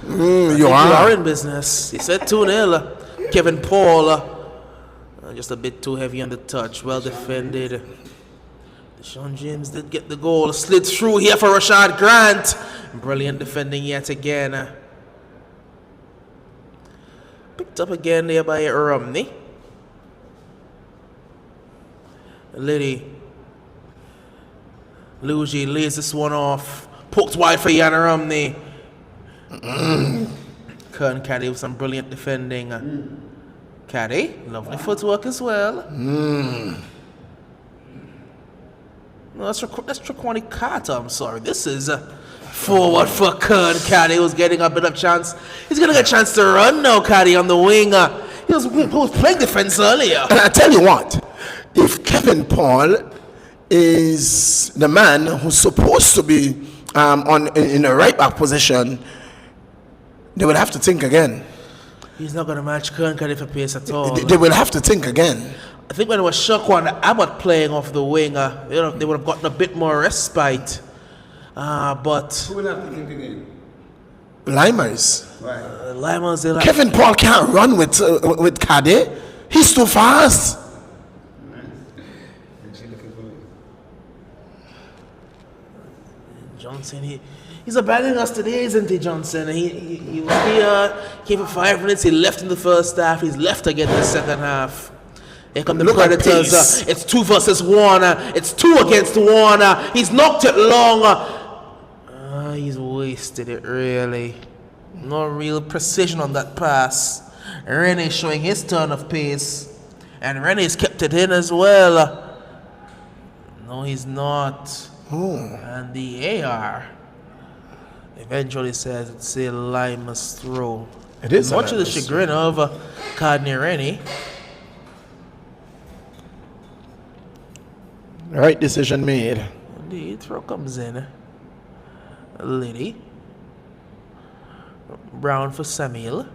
You You are. are in business. He said 2-0. Kevin Paul, just a bit too heavy on the touch. Well defended. Deshaun James did get the goal. Slid through here for Rashad Grant. Brilliant defending yet again. Picked up again there by Romney. Liddy. Luigi lays this one off. Poked wide for Yana Romney. Kern Caddy with some brilliant defending. Caddy, lovely footwork as well. No, that's Traquani Carter, I'm sorry. This is forward for Kern Caddy, who's getting a bit of chance. He's getting a chance to run now, Caddy, on the wing. He was playing defense earlier. And I tell you what, if Kevin Paul is the man who's supposed to be in the right back position, they will have to think again. He's not going to match Kern Caddy for pace at all. They will have to think again. I think when it was Shoko and Abbott playing off the wing, they would have gotten a bit more respite. But Who will have to think again? Lymers. Right. Lymers, they like Kevin Paul can't run with Caddy. He's too fast. Johnson. He's abandoning us today, isn't he, Johnson? He was here, came for 5 minutes, he left in the first half, he's left again in the second half. Here come the Look at Predators. pace. It's 2 versus 1. It's 2 against 1. He's knocked it long. He's wasted it, really. No real precision on that pass. Rennie showing his turn of pace. And Rennie's kept it in as well. No, he's not. And the AR eventually says it's a Lymers throw. It is a much of the Lymers throw. chagrin of Cardinal Rennie. Right decision made. Indeed, throw comes in. Liddy. Brown for Samuel.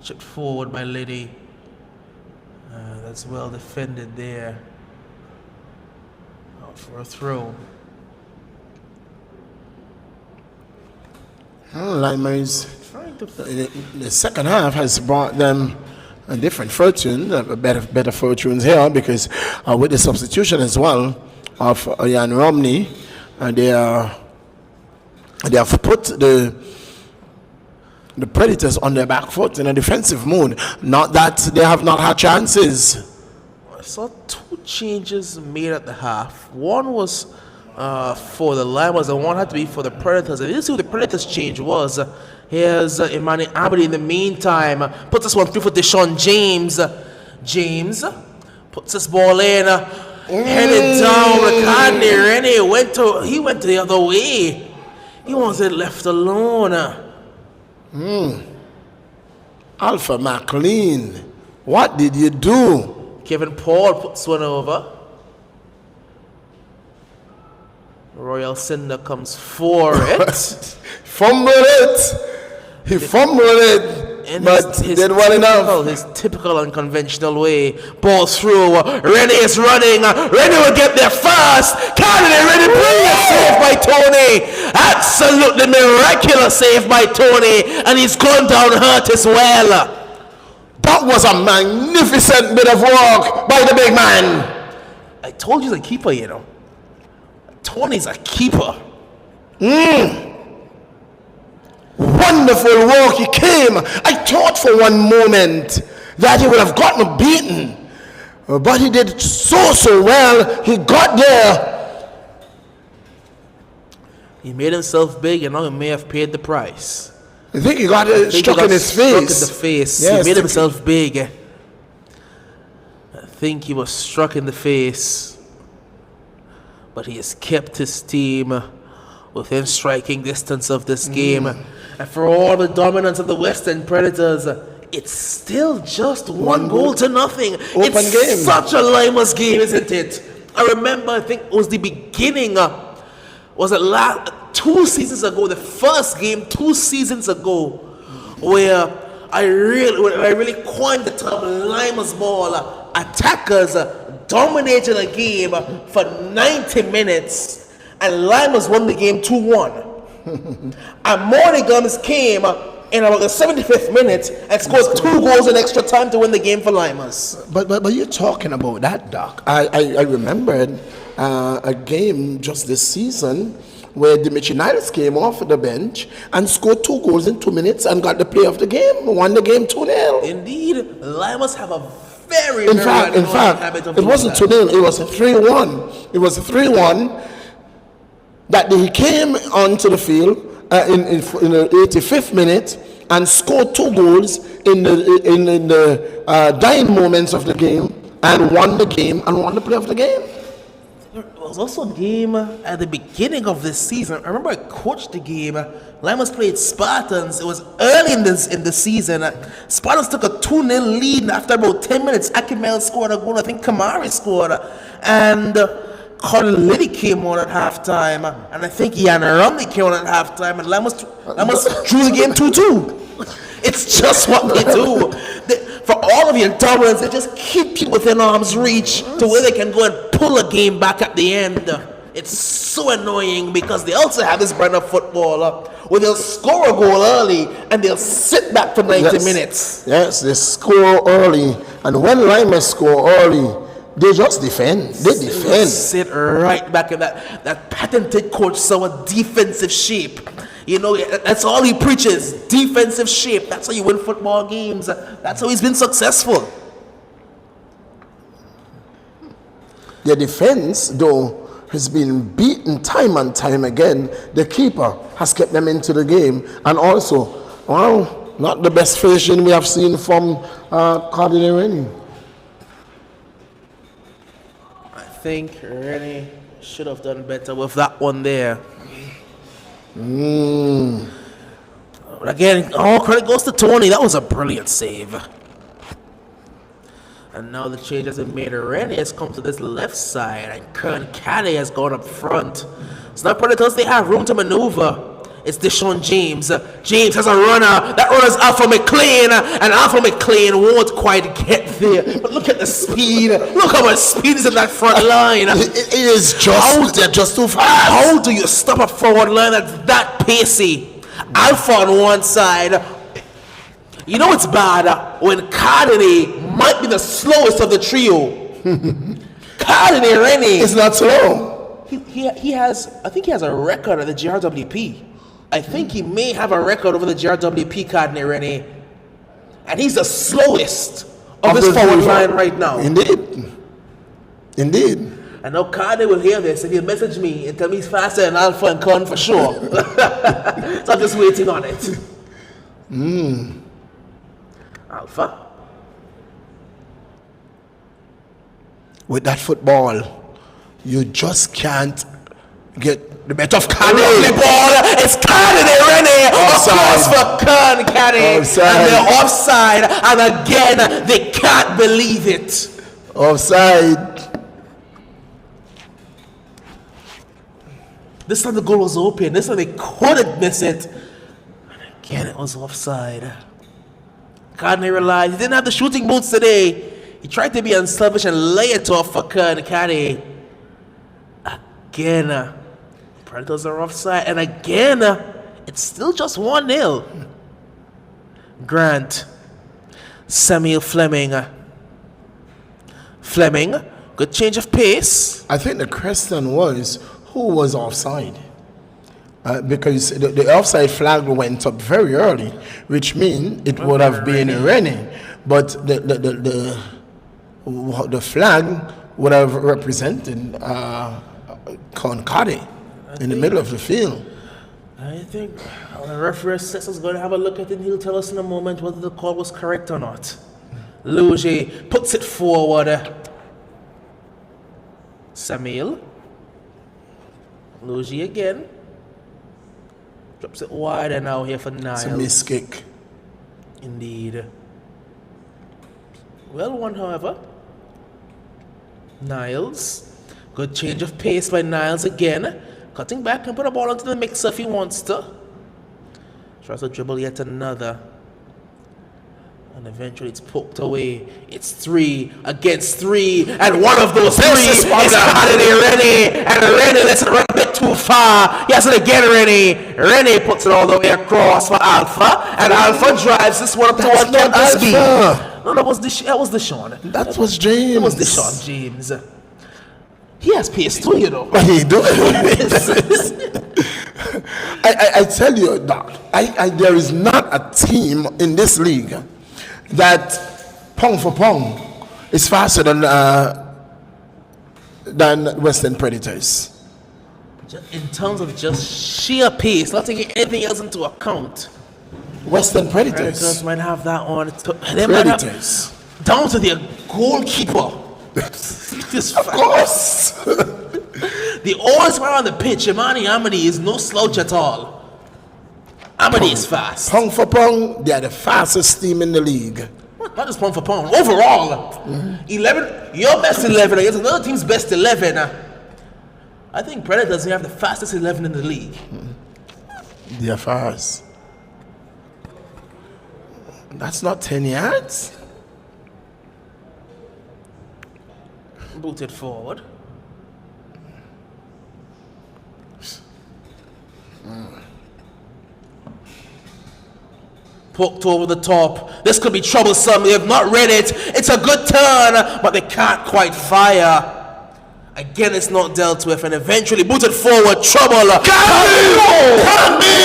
Chipped forward by Liddy. That's well defended there. Out for a throw. Lymers, Trying to the second half has brought them a different fortune, better fortunes here, because with the substitution as well of Ian Romney, they have put the Predators on their back foot in a defensive mood. Not that they have not had chances. I saw 2 changes made at the half. One was for the Lymers and one had to be for the Predators. I didn't see what the Predators' change was. Here's Imani Abdi in the meantime. Puts this one through for Deshaun James. James puts this ball in. Headed down. Riccardi Rennie went to the other way. He wasn't left alone. Alpha McLean, what did you do? Kevin Paul puts one over. Royal Cinder comes for it. Fumbled it. He fumbled it, In but did well enough. His typical unconventional way. Ball through. Rennie is running. Rennie will get there first. Kennedy, Rennie, brilliant save by Tony. Absolutely miraculous save by Tony. And he's gone down hurt as well. That was a magnificent bit of work by the big man. I told you he's a keeper, you know. Tony's a keeper. Wonderful work. He came. I thought for one moment that he would have gotten beaten. But he did so well. He got there. He made himself big, and now he may have paid the price. I think he got struck in his face. Struck in the face. Yes, He made himself big. I think he was struck in the face. But he has kept his team within striking distance of this game. And for all the dominance of the Western Predators, it's still just one goal to nothing. Open It's game. such a Lymers game, isn't it? I remember, I think it was the beginning, was it 2 seasons ago, the first game 2 seasons ago, where I really coined the term Lymers ball. Attackers dominated a game for 90 minutes, and Lymers won the game 2-1. And Morningham's came in about the 75th minute and scored 2 goals in extra time to win the game for Lymers. But you're talking about that, Doc. I remembered a game just this season where Dimitri Niles came off the bench and scored 2 goals in 2 minutes and got the play of the game, won the game 2-0. Indeed, Lymers have a very In fact, habit of it wasn't 2-0, it was a 3-1. It was a 3-1 that he came onto the field in the 85th minute and scored 2 goals in the dying moments of the game and won the game and won the play of the game. There was also a game at the beginning of this season. I remember I coached the game. Lymers played Spartans. It was early in the season. Spartans took a 2-0 lead, and after about 10 minutes, Akimel scored a goal. I think Kamari scored. And Colin Liddy came on at halftime. And I think Ian Romney came on at halftime. And Lymers drew the game 2-2. It's just what they do. For all of your dominance, they just keep you within arm's reach to where they can go and pull a game back at the end. It's so annoying because they also have this brand of football where they'll score a goal early and they'll sit back for 90 minutes. Yes, they score early. And when Lymers score early, they just defend. They defend. Sit right back in that patented coach Sauer defensive shape. You know, that's all he preaches, defensive shape. That's how you win football games. That's how he's been successful. Their defense, though, has been beaten time and time again. The keeper has kept them into the game. And also, well, not the best finishing we have seen from Cardinal. I think Rennie should have done better with that one there. But again, all credit goes to Tony. That was a brilliant save. And now the change has been made. Rennie has come to this left side, and Kern Caddy has gone up front. It's not Predators, they have room to maneuver. It's Deshaun James. James has a runner. That runner's Alpha McLean, and Alpha McLean won't quite get there. But look at the speed. Look how much speed is in that front line. It is just, they're just too fast. How do you stop a forward line that's that pacey? Alpha on one side. You know it's bad when Cardinal might be the slowest of the trio. Cardinal Rennie. It's not slow. He has, I think he has a record at the GRWP. I think he may have a record over the GRWP Cardinal Rennie. And he's the slowest of his forward line right now. Indeed. Indeed. I know Cardinal will hear this and he'll message me and tell me he's faster than Alpha and Con for sure. So I'm just waiting on it. Alpha. With that football, you just can't get the better of Cardinal. The ball, it's Cardinal Rennie across for Kern Caddy. And they're offside. And again, they can't believe it. Offside. This time the goal was open. This time they couldn't miss it. And again, it was offside. Cardinal realized he didn't have the shooting boots today. He tried to be unselfish and lay it off for Kern Caddy. Again, Predators are offside. And again, it's still just 1-0. Grant. Samuel Fleming. Fleming. Good change of pace. I think the question was, who was offside? because the offside flag went up very early, which means it would have been Rennie, but the flag would have represented Concati in the middle of the field. I think the referee is going to have a look at it. He'll tell us in a moment whether the call was correct or not. Luigi puts it forward. Samuel. Luigi again. Drops it wider now here for Niles. It's a miss kick. Indeed. Well won, however. Niles. Good change of pace by Niles again. Cutting back and put a ball onto the mixer if he wants to. Tries to dribble yet another. And eventually it's poked away. It's 3 against 3. And one of those 3 is a holiday Rennie. And Rennie lets it run a bit too far. Yes, and again Rennie. Rennie puts it all the way across for Alpha. And Alpha drives this one up towards Alpha. No, that was Deshaun. That was James. That was Deshaun James. He has pace too, you know. He does. I tell you, Doc, there is not a team in this league that pound for pound is faster than Western Predators. In terms of just sheer pace, not taking anything else into account. Western Predators might have that on. They Predators. Might have, down to their goalkeeper. Of course. The oldest man on the pitch, Amity, is no slouch at all. Amity is fast. Pound for pound, they are the fastest team in the league. Not just pound for pound. Overall, 11. Your best 11 against another team's best 11. I think Predators have the fastest 11 in the league. They are fast. That's not 10 yards. Booted forward. Poked over the top. This could be troublesome. They have not read it. It's a good turn, but they can't quite fire. Again, it's not dealt with, and eventually booted forward. Trouble. Can't be!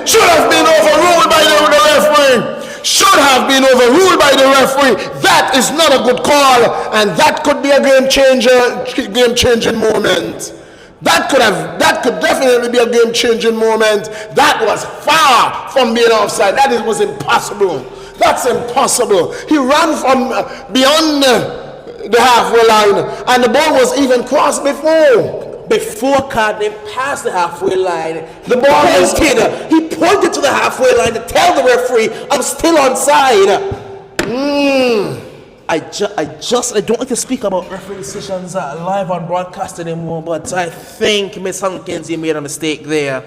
Should have been overruled by the referee. Should have been overruled by the referee. That is not a good call, and that could be a game-changing moment. That could definitely be a game-changing moment. That was far from being offside. That was impossible. That's impossible. He ran from beyond the halfway line, and the ball was even crossed before. Before Cardin passed the halfway line, the ball was hit. He pointed to the halfway line to tell the referee, "I'm still onside." I don't like to speak about referee decisions live on broadcast anymore, but I think Miss Hunkenzie made a mistake there.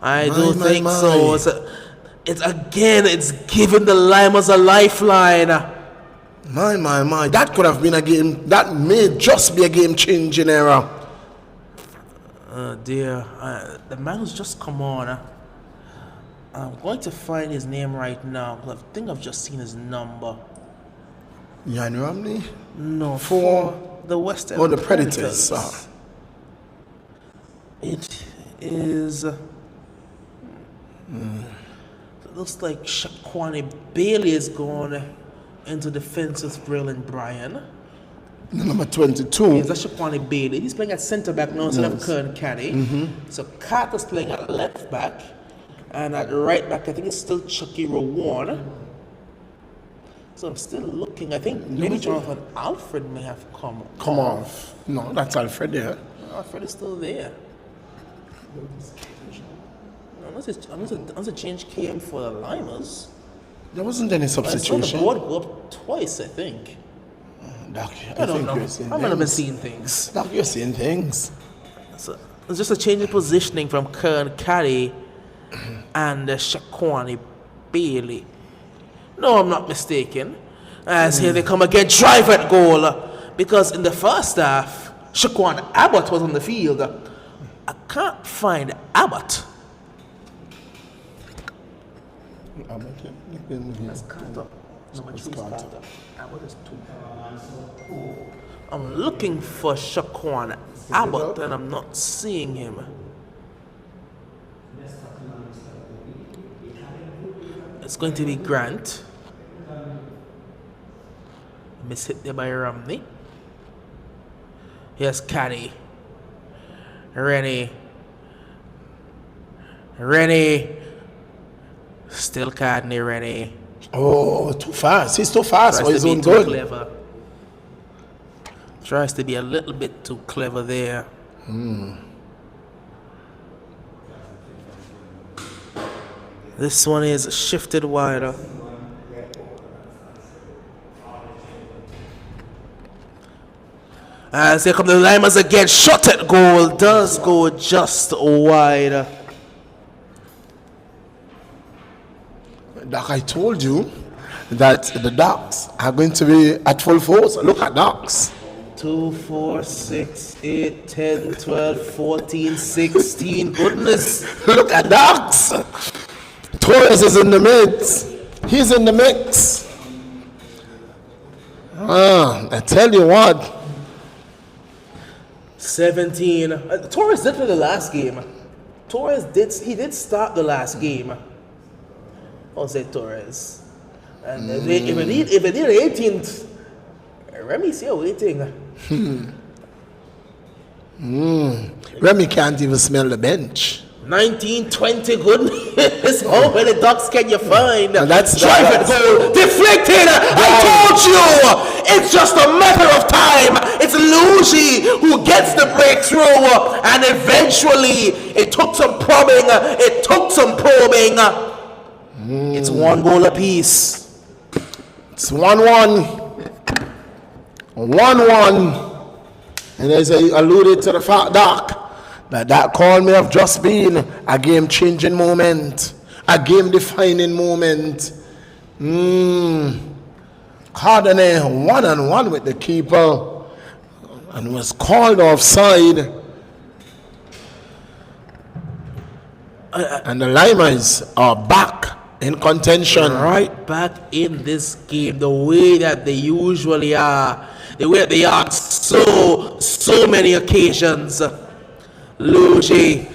I do think so. It's giving the Lymers a lifeline. My. That could have been a game. That may just be a game-changing error. Oh dear. The man who's just come on. I'm going to find his name right now, because I think I've just seen his number. Yanni Romney? No, for the Western. Oh, the Predators. It is. It looks like Shaquani Bailey is going into defense with Braylon Bryan. Number 22. Yes, that's Shaquani Bailey. He's playing at centre back now instead of Kern Caddy. So Carter's playing at left back. And at right back, I think it's still Chucky Rowan. So I'm still looking. I think maybe Jonathan Alfred may have come off. No, that's Alfred there. Alfred is still there. Unless a change came for the Lymers. There wasn't any substitution. I saw the board go up twice, I think. Doc, I don't know. I might have been seeing things. Doc, you're seeing things. So it's just a change in positioning from Kern Caddy and Shaquani Bailey. No, I'm not mistaken. As here they come again, drive at goal. Because in the first half, Shaquan Abbott was on the field. I can't find Abbott. That's Carter. Number 3 is Carter. Abbott is 2. I'm looking for Shaquan Abbott and I'm not seeing him. It's going to be Grant. Miss hit there by Romney. Here's Caddy. Rennie. Still Cadney, Rennie. Oh, too fast. He's too fast for Tries his to be own too good. clever. Tries to be a little bit too clever there. This one is shifted wider. As here come the Lymers again. Shot at goal. Does go just wide. Doc, I told you that the Ducks are going to be at full force. Look at Ducks. 2, 4, 6, 8, 10, 12, 14, 16. Goodness. Look at Ducks. Torres is in the mix. He's in the mix. I tell you what. 17. Torres did for the last game. He did start the last game. I'll say Torres. And if it did 18th, Remy's here waiting. Remy can't even smell the bench. 19, 20, goodness. How many Ducks can you find? And that's goal. Deflected. I told you. It's just a matter of time. It's Luigi who gets the breakthrough. And eventually, it took some probing. It's 1 goal apiece. It's 1-1. 1-1. And as I alluded to the fact, Doc, that call may have just been a game-changing moment, a game-defining moment. Cardenay 1-on-1 with the keeper and was called offside. And the Lymers are back in contention. Right back in this game, the way that they usually are, the way they are so many occasions. Luigi,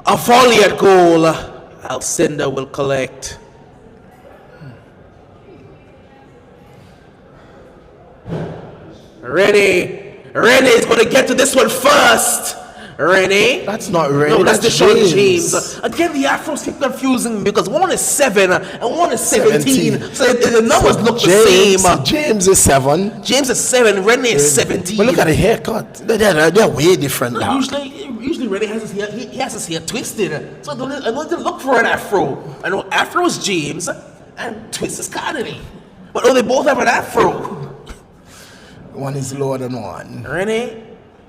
a volley at goal. Alcindor will collect. Rennie is going to get to this one first. Rennie. That's not Rennie. No, that's James. James. Again, the Afros keep confusing me because one is 7 and one is 17. So the numbers look the same. James is 7. James is 7. Rennie is 17. But look at the haircut. They're way different now. Usually Rennie has his hair. He has his hair twisted. So I don't need to look for an Afro. I know Afro is James and Twist is Carney. But no, they both have an Afro. One is lower than one. Rennie,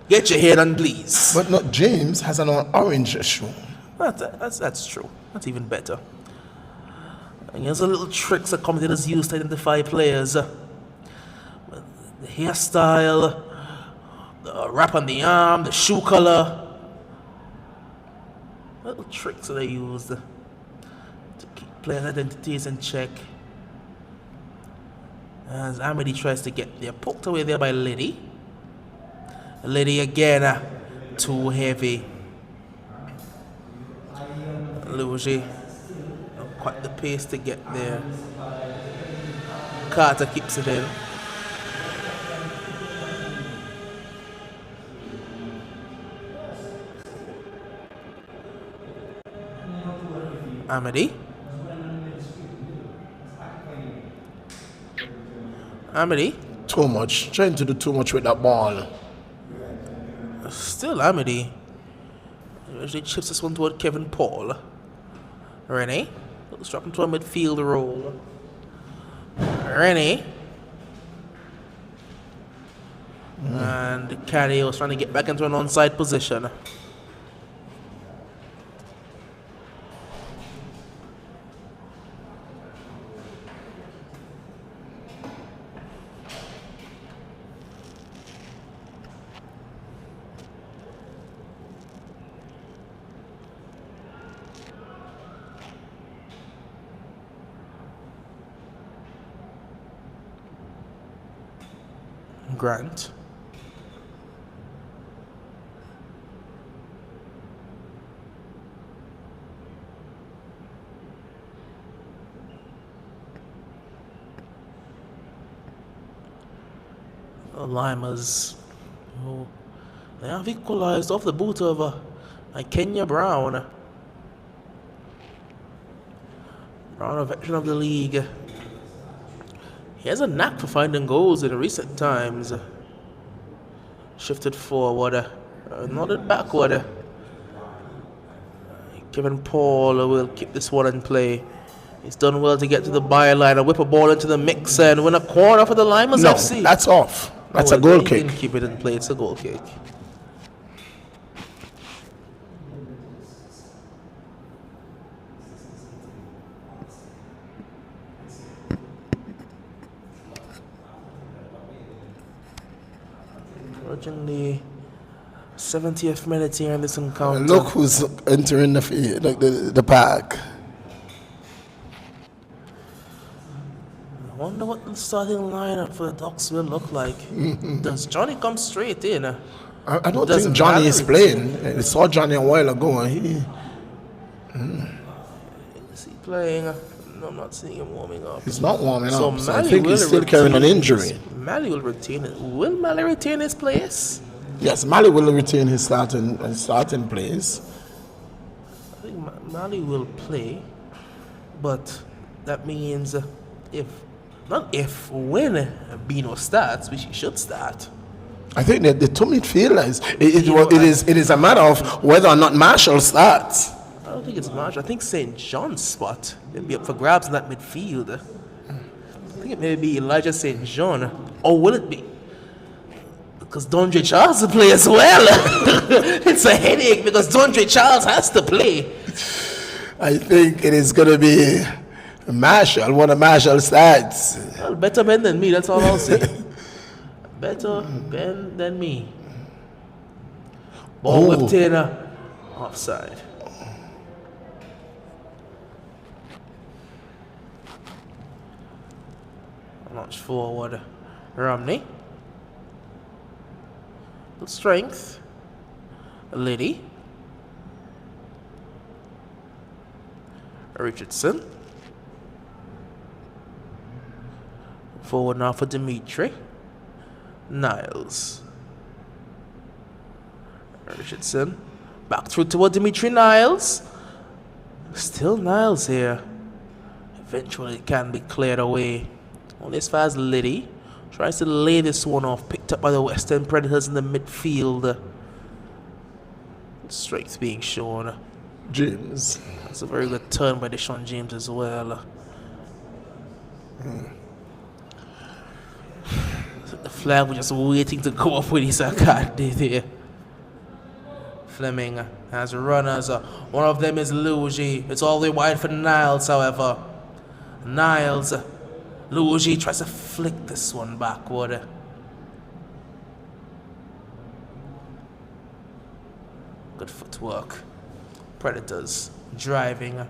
get your hair done, please. But not James has an orange shoe. That's true. That's even better. And here's a little tricks that commentators use to identify players. The hairstyle, the wrap on the arm, the shoe color. Little tricks that they use to keep players' identities in check. As Amity tries to get there, poked away there by Liddy. Liddy again, too heavy. Luigi, not quite the pace to get there. Carter keeps it in. Amity. Too much. Trying to do too much with that ball. Still Amity. Usually chips this one toward Kevin Paul. Rennie. Let's drop into a midfield role. Rennie. And Caddy was trying to get back into an onside position. Grant. Lymers. Oh, they have equalized off the boot of Kenya Brown. Brown, a veteran of the league. He has a knack for finding goals in recent times. Shifted forward, nodded backward. Kevin Paul will keep this one in play. He's done well to get to the byline and whip a ball into the mix and win a corner for the Lymers No, FC. that's off. That's a well, goal he kick. didn't keep it in play. It's a goal kick. Approaching the 70th minute here in this encounter. Look who's entering the field, the park. I wonder what the starting lineup for the Ducks will look like. Does Johnny come straight in? I don't Doesn't think Johnny matter. is playing. I saw Johnny a while ago. And Is he playing? No, I'm not seeing him warming up. he's not warming So up. So I Mally think he's will still carrying an retain injury. Mally will retain it. Will Mally retain his place? Yes, Mali will retain his starting place. I think Mally will play, but that means when Bino starts, which he should start. I think that the two midfielders. It is a matter of whether or not Marshall starts. I don't think it's much. I think St. John's spot may be up for grabs in that midfield. I think it may be Elijah St. John, or will it be? Because Dondre Charles will play as well. It's a headache because Dondre Charles has to play. I think it is going to be Marshall. One of Marshall starts. Well, better Ben than me, that's all I'll say. Better Ben than me. Ball whipped in, offside. Launch forward, Romney. Strength, Liddy, Richardson. Forward now for Dimitri. Niles. Richardson. Back through toward Dimitri Niles. Still Niles here. Eventually it can be cleared away. Only as far as Liddy. Tries to lay this one off. Picked up by the Western Predators in the midfield. Strength being shown. James. That's a very good turn by Deshaun James as well. The flag was just waiting to go off with his card there. Fleming has runners. One of them is Luigi. It's all the way wide for Niles, however. Niles. Luigi tries to flick this one backward. Good footwork. Predators driving.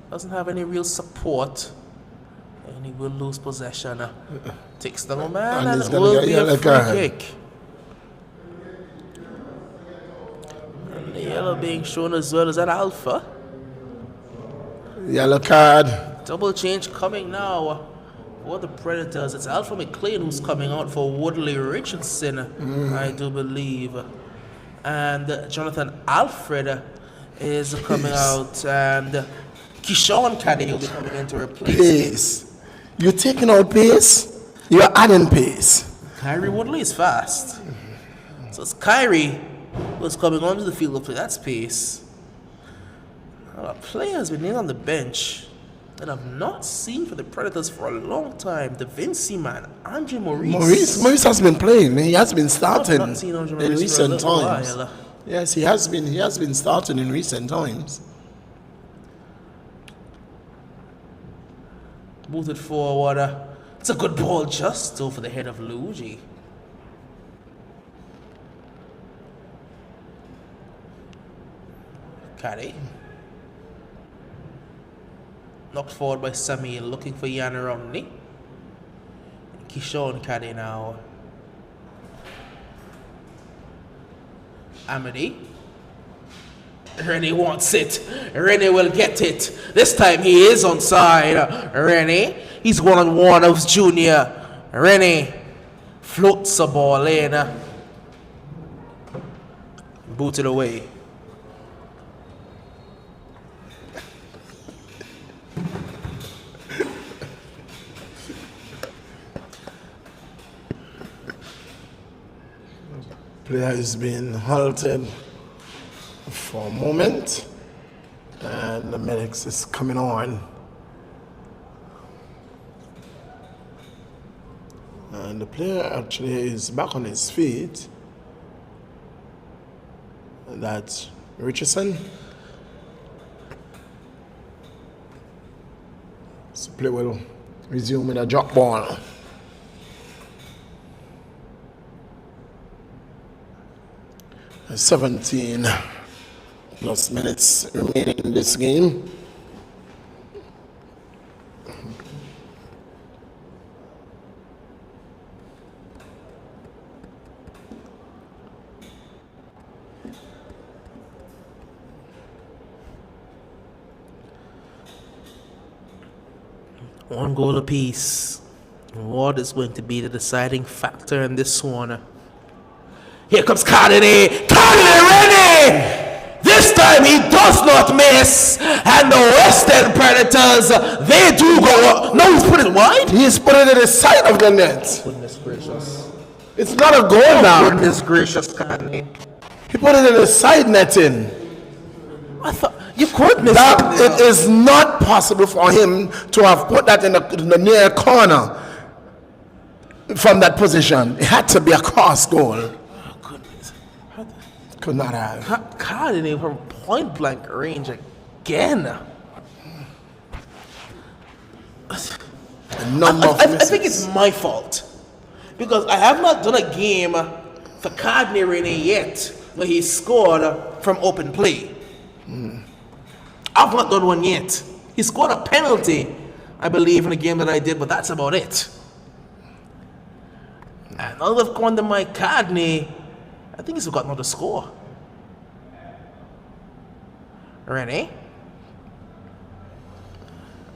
Doesn't have any real support. And he will lose possession. Takes the man and it will be a free kick. And the yellow being shown as well as an alpha. Yellow card. Double change coming now. For the Predators, it's Alpha McLean who's coming out for Woodley Richardson, I do believe. And Jonathan Alfred is coming out, and Keyshawn Caddy will be coming in to replace him. Pace. You're taking out pace, you're adding pace. Kyrie Woodley is fast. So it's Kyrie who's coming onto the field of play. That's pace. Now, a player has been named on the bench that I've not seen for the Predators for a long time. The Vinci man, Andre Maurice. Maurice has been playing. He has been starting I've not seen Andre in Maurice for a recent little times. while. Yes, he has been. He has been starting in recent times. Booted forward. It's a good ball just over the head of Luigi. Caddy. Knocked forward by Samuel, looking for Jan Romney. Keyshawn Caddy now. Amity. Rennie wants it. Rennie will get it. This time he is onside. Rennie. He's one-on-one of Junior. Rennie floats the ball in, booted away. Player is being halted for a moment, and the medics is coming on. And the player actually is back on his feet. That's Richardson. So play will resume with a drop ball. There's 17 plus minutes remaining in this game. One goal apiece. What is going to be the deciding factor in this one? Here comes Cardinale. Cardinale ready! This time he does not miss. And the Western Predators, they do go. No, he's put it wide. He's put it in the side of the net. Goodness gracious. It's not a goal now. Goodness gracious, Cardinale. He put it in the side netting. I thought you could miss That it. it is not possible for him to have put that in the near corner from that position. It had to be a cross goal. Oh, goodness. Could not have. Cardinale from point blank range again. A number of I misses. think it's my fault because I have not done a game for Cardinale yet where he scored from open play. I've not done one yet. He scored a penalty, I believe, in a game that I did, but that's about it. And now they've gone to my Cardinale. I think he's forgotten how to score. Ready?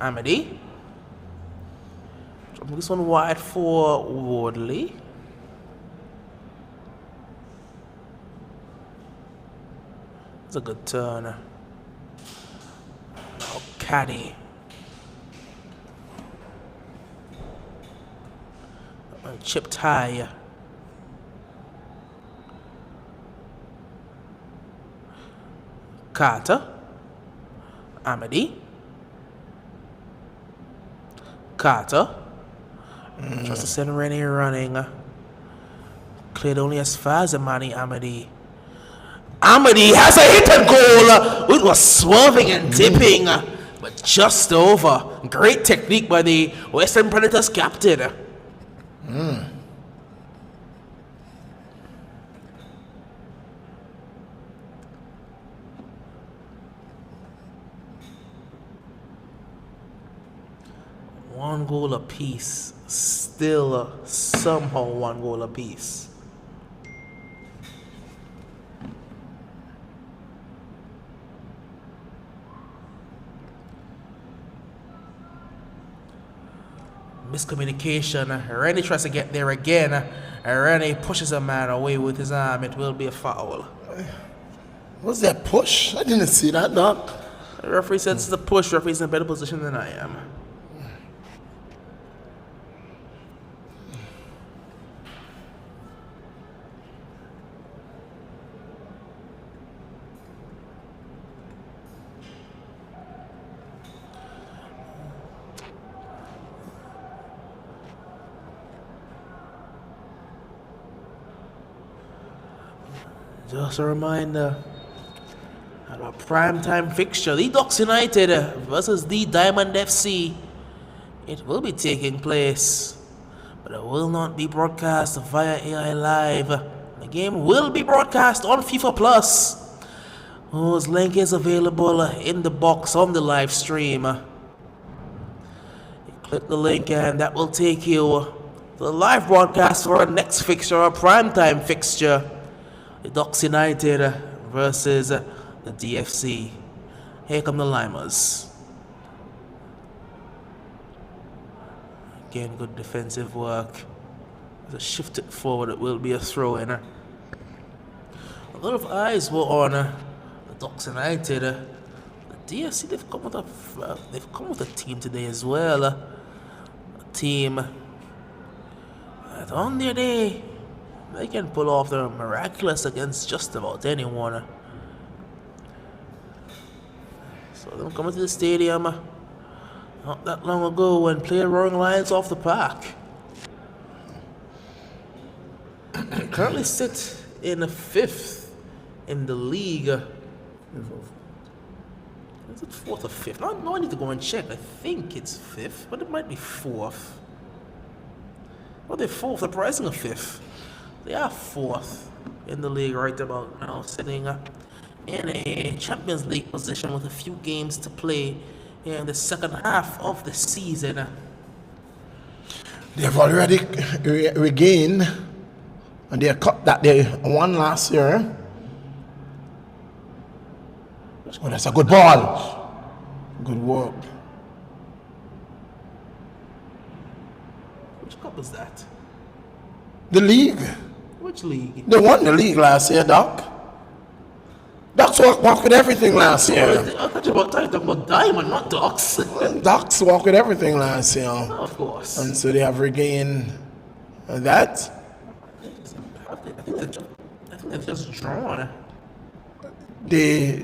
Amity. Dropping this one wide for Wardley. It's a good turn. Now Caddy. Chipped high. Carter. Amity. Carter. Just to send Rennie running. Cleared only as far as Amity. Amity has a hit and goal. It was swerving and dipping, but just over. Great technique by the Western Predators captain. One goal apiece. Still somehow one goal apiece. Miscommunication. Rennie tries to get there again. Rennie pushes a man away with his arm. It will be a foul. What's that push? I didn't see that, Doc. The referee says it's a push. The referee's in a better position than I am. Just a reminder, a primetime fixture, the Ducks United versus the Diamond FC. It will be taking place, but it will not be broadcast via AI Live. The game will be broadcast on FIFA Plus, whose link is available in the box on the live stream. You click the link and that will take you to the live broadcast for our next fixture, our primetime fixture. The Ducks United versus the DFC. Here come the Lymers. Again, good defensive work. As I shift it forward, it will be a throw in. A lot of eyes were on the Ducks United. The DFC, they've come with a team today as well. A team that on their day they can pull off the miraculous against just about anyone. So them coming to the stadium not that long ago and play Roaring Lions off the park. They currently sit in 5th in the league. Is it 4th or 5th? No, I need to go and check. I think it's 5th, but it might be 4th. Well, they're 4th. They're pricing a 5th. They are 4th in the league right about now, sitting in a Champions League position with a few games to play in the second half of the season. They have already regained their cup that they won last year. Oh, that's a good ball. Good work. Which cup is that? The league. Which league? They won the league last year, Doc. Ducks walk with everything last year. I thought you were talking about Diamond, not Ducks. Ducks walk with everything last year. Of course. And so they have regained that. I think they've just drawn. The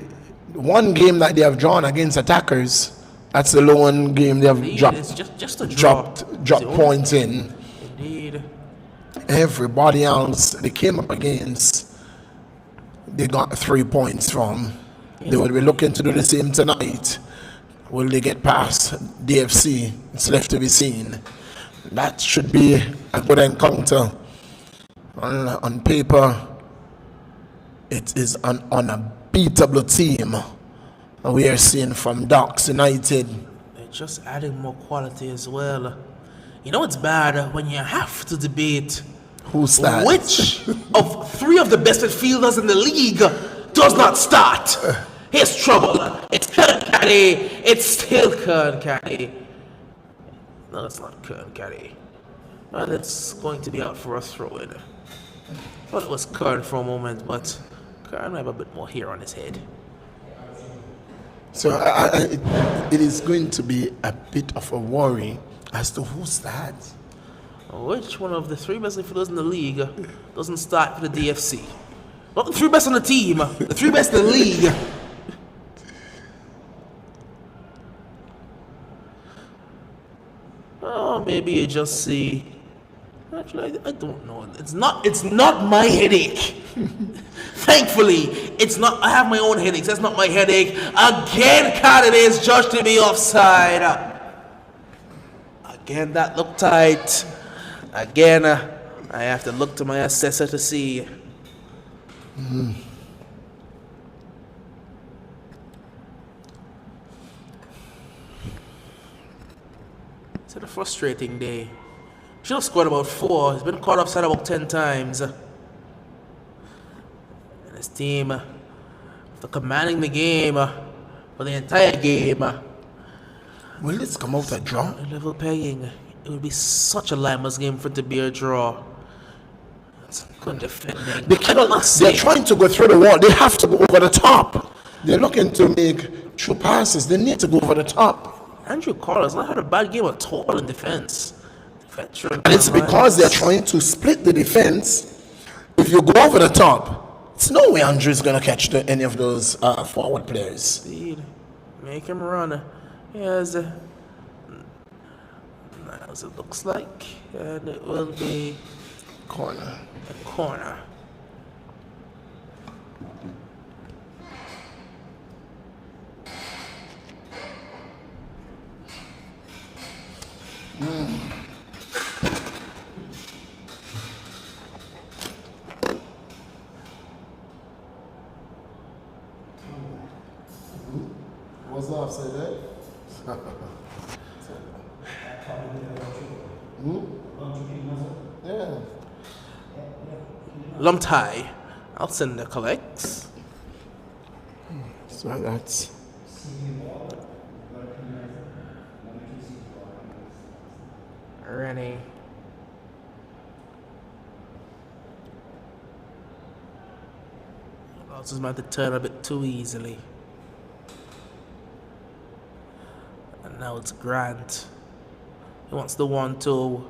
one game that they have drawn against attackers, that's the lone game they have Indeed, it's just a draw. dropped points in. Indeed. Everybody else they came up against, they got 3 points from. They will be looking to do the same tonight. Will they get past DFC? It's left to be seen. That should be a good encounter. On paper, it is an unbeatable team we are seeing from Ducks United. They're just adding more quality as well. You know it's bad when you have to debate Who's that? which of 3 of the best midfielders in the league does not start. Here's trouble. It's Kern Caddy. It's still Kern Caddy. No, it's not Kern Caddy. Well, it's going to be out for a throw-in. Thought it was Kern for a moment, but Kern might have a bit more hair on his head. So it is going to be a bit of a worry as to who's that. Which one of the 3 best midfielders in the league doesn't start for the DFC? Not the 3 best on the team, the 3 best in the league. Oh, maybe you just see. Actually, I don't know. It's not my headache. Thankfully, it's not. I have my own headaches. That's not my headache. Again, Carter is judged to be offside. Again, that looked tight. Again, I have to look to my assessor to see. It's a frustrating day. Should have scored about 4. He's been caught offside about 10 times. And his team, after commanding the game for the entire game, Will this come out a draw? level pegging. It would be such a Lymers game for it to be a draw. It's good defending. They're trying to go through the wall. They have to go over the top. They're looking to make true passes. They need to go over the top. Andrew Carter's not had a bad game at all in defense. Veteran. And it's because they're trying to split the defense. If you go over the top, it's no way Andrew's going to catch any of those forward players. Indeed. Make him run. As it looks like, and it will be Corner. a corner. What's the offside there? Yeah. Lumped high. I'll send the collects. So that's Ready. Bouncers might have to turn a bit too easily. And now it's Grant. He wants the 1-2.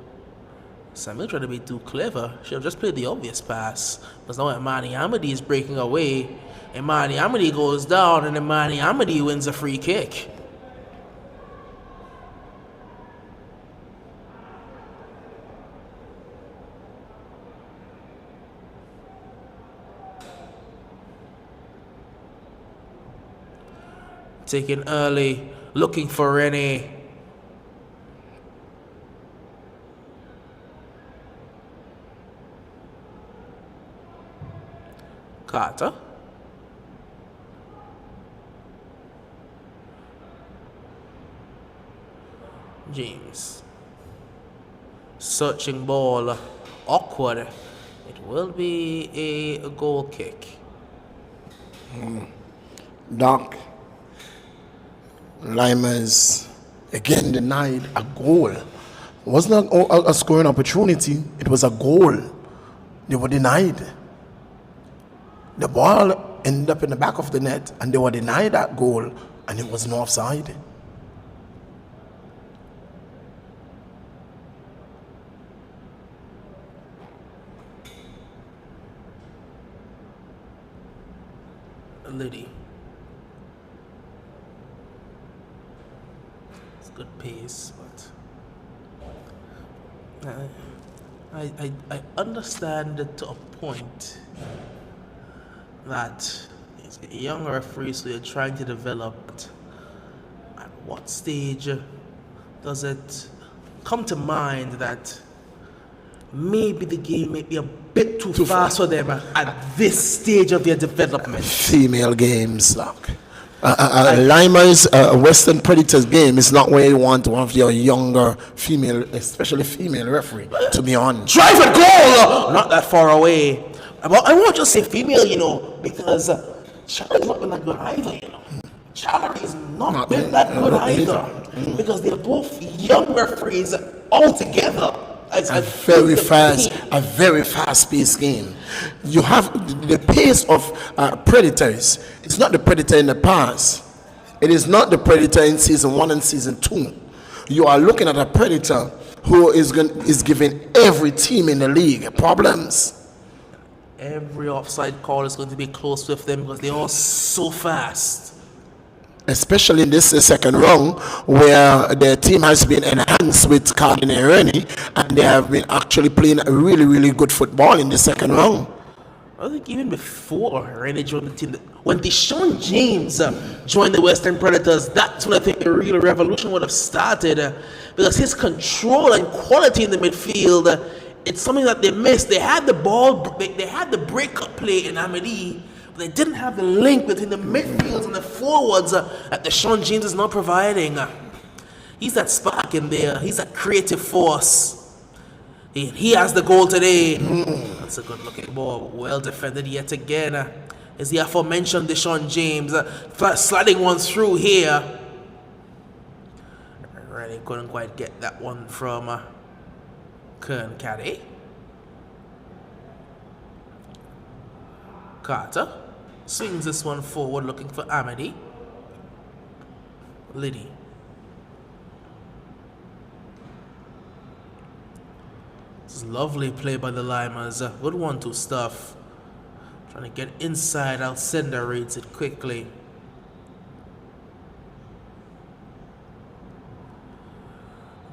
Samuel trying to be too clever. Should have just played the obvious pass. Because now Imani Amadi is breaking away. Imani Amadi goes down and Imani Amadi wins a free kick. Taken early, looking for Rennie. Carter. James. Searching ball. Awkward. It will be a goal kick. Doc. Lymers again denied a goal. It wasn't a scoring opportunity, it was a goal. They were denied. The ball ended up in the back of the net and they were denied that goal and it was no offside. Liddy. It's good pace, but I understand it to a point that young referees who are trying to develop. At what stage does it come to mind that maybe the game may be a bit too fast for them at this stage of their development? Female games, look. Lymers, Western Predators game is not where you want one of your younger female, especially female referee, to be on. Drive a goal! Not that far away. But I won't just say female, you know, because Charlie's not been that good either, you know. Charlie's not been that good either. Because they're both young referees altogether. A very fast-paced game. You have the pace of Predators. It's not the Predator in the past. It is not the Predator in season 1 and season 2. You are looking at a Predator who is giving every team in the league problems. Every offside call is going to be close with them because they're all so fast. Especially in this second round, where the team has been enhanced with Cardinal Rennie, and they have been actually playing a really, really good football in the second round. I think even before Rennie joined the team, when Deshaun James joined the Western Predators, that's when I think the real revolution would have started. Because his control and quality in the midfield, it's something that they missed. They had the ball, they had the breakup play in Amadi, but they didn't have the link between the midfields and the forwards that Deshaun James is not providing. He's that spark in there. He's that creative force. He has the goal today. That's a good looking ball. Well defended yet again. Is the aforementioned Deshaun James sliding one through here. Really couldn't quite get that one from Kern Caddy. Carter swings this one forward looking for Amity. Liddy. This is lovely play by the Lymers. Good 1-2 stuff. Trying to get inside. Alcindor reads it quickly.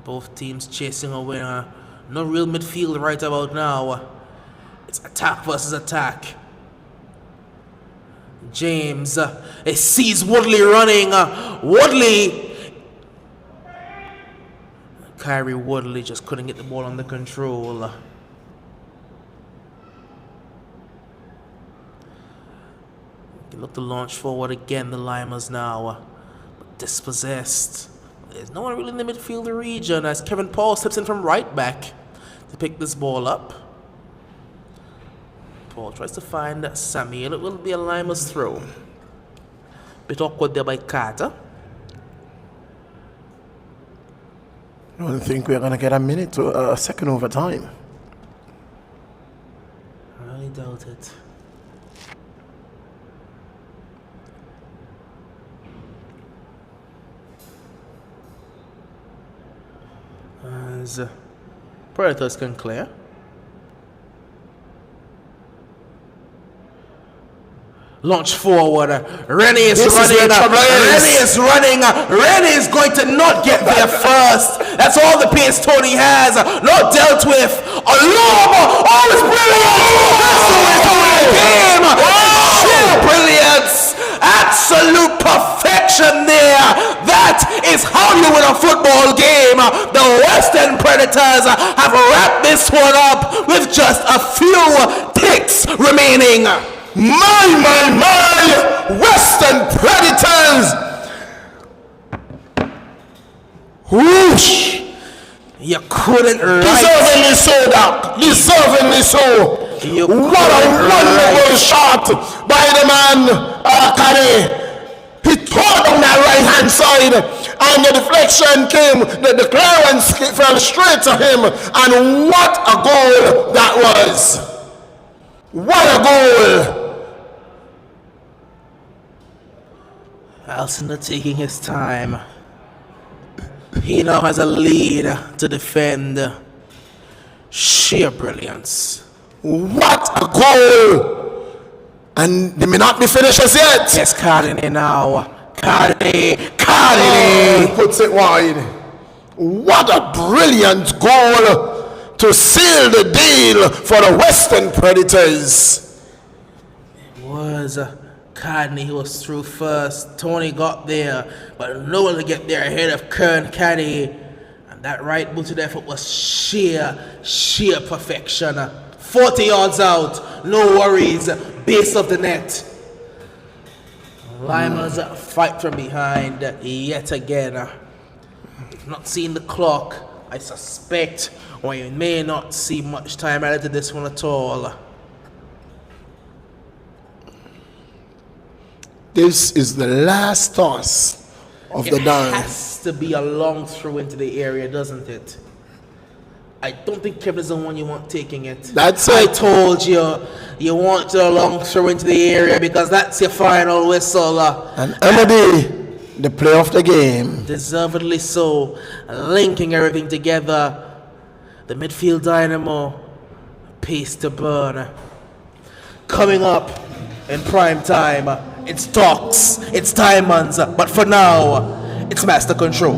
Both teams chasing a winner. No real midfield right about now. It's attack versus attack. James sees Woodley running. Woodley. Kyrie Woodley just couldn't get the ball under control. Can look to launch forward again, the Lymers now. But dispossessed. There's no one really in the midfield region as Kevin Paul steps in from right back to pick this ball up. Paul tries to find Samuel. It will be a Lymers throw. Bit awkward there by Carter. I don't think we're going to get a minute to a second overtime. I doubt it. As Predators can clear. Launch forward. Rennie is running. Rennie is running. Rennie is going to not get there first. That's all the pace Tony has. Not dealt with. Aloma. Oh, it's brilliant. That's the way to win the game. Sheer brilliance. Absolute perfection there. That is how you win a football game. The Western Predators have wrapped this one up with just a few ticks remaining. My Western Predators. Whoosh. You couldn't write. Deservingly so, Doc. Deservingly so. What a wonderful shot by the man, Kane. He tore down that right hand side, and the deflection came, the clearance fell straight to him, and what a goal that was. What a goal. Alcindor taking his time. He now has a lead to defend. Sheer brilliance. What a goal! And they may not be finished as yet. Yes, Cardini now. Cardini. Oh, puts it wide. What a brilliant goal to seal the deal for the Western Predators. It was Cardini who was through first. Tony got there, but no one to get there ahead of Kern Caddy. And that right booted effort was sheer perfection. 40 yards out, no worries, base of the net. Lymers fight from behind yet again. If not seeing the clock, I suspect, or you may not see much time added to this one at all. This is the last toss of the down. It has to be a long throw into the area, doesn't it? I don't think Kevin's the one you want taking it. That's I it. told you, you want a long throw into the area because that's your final whistle. And Amadi, the play of the game. Deservedly so, linking everything together. The midfield dynamo, pace to burn. Coming up in prime time, it's talks, it's diamonds, but for now, it's master control.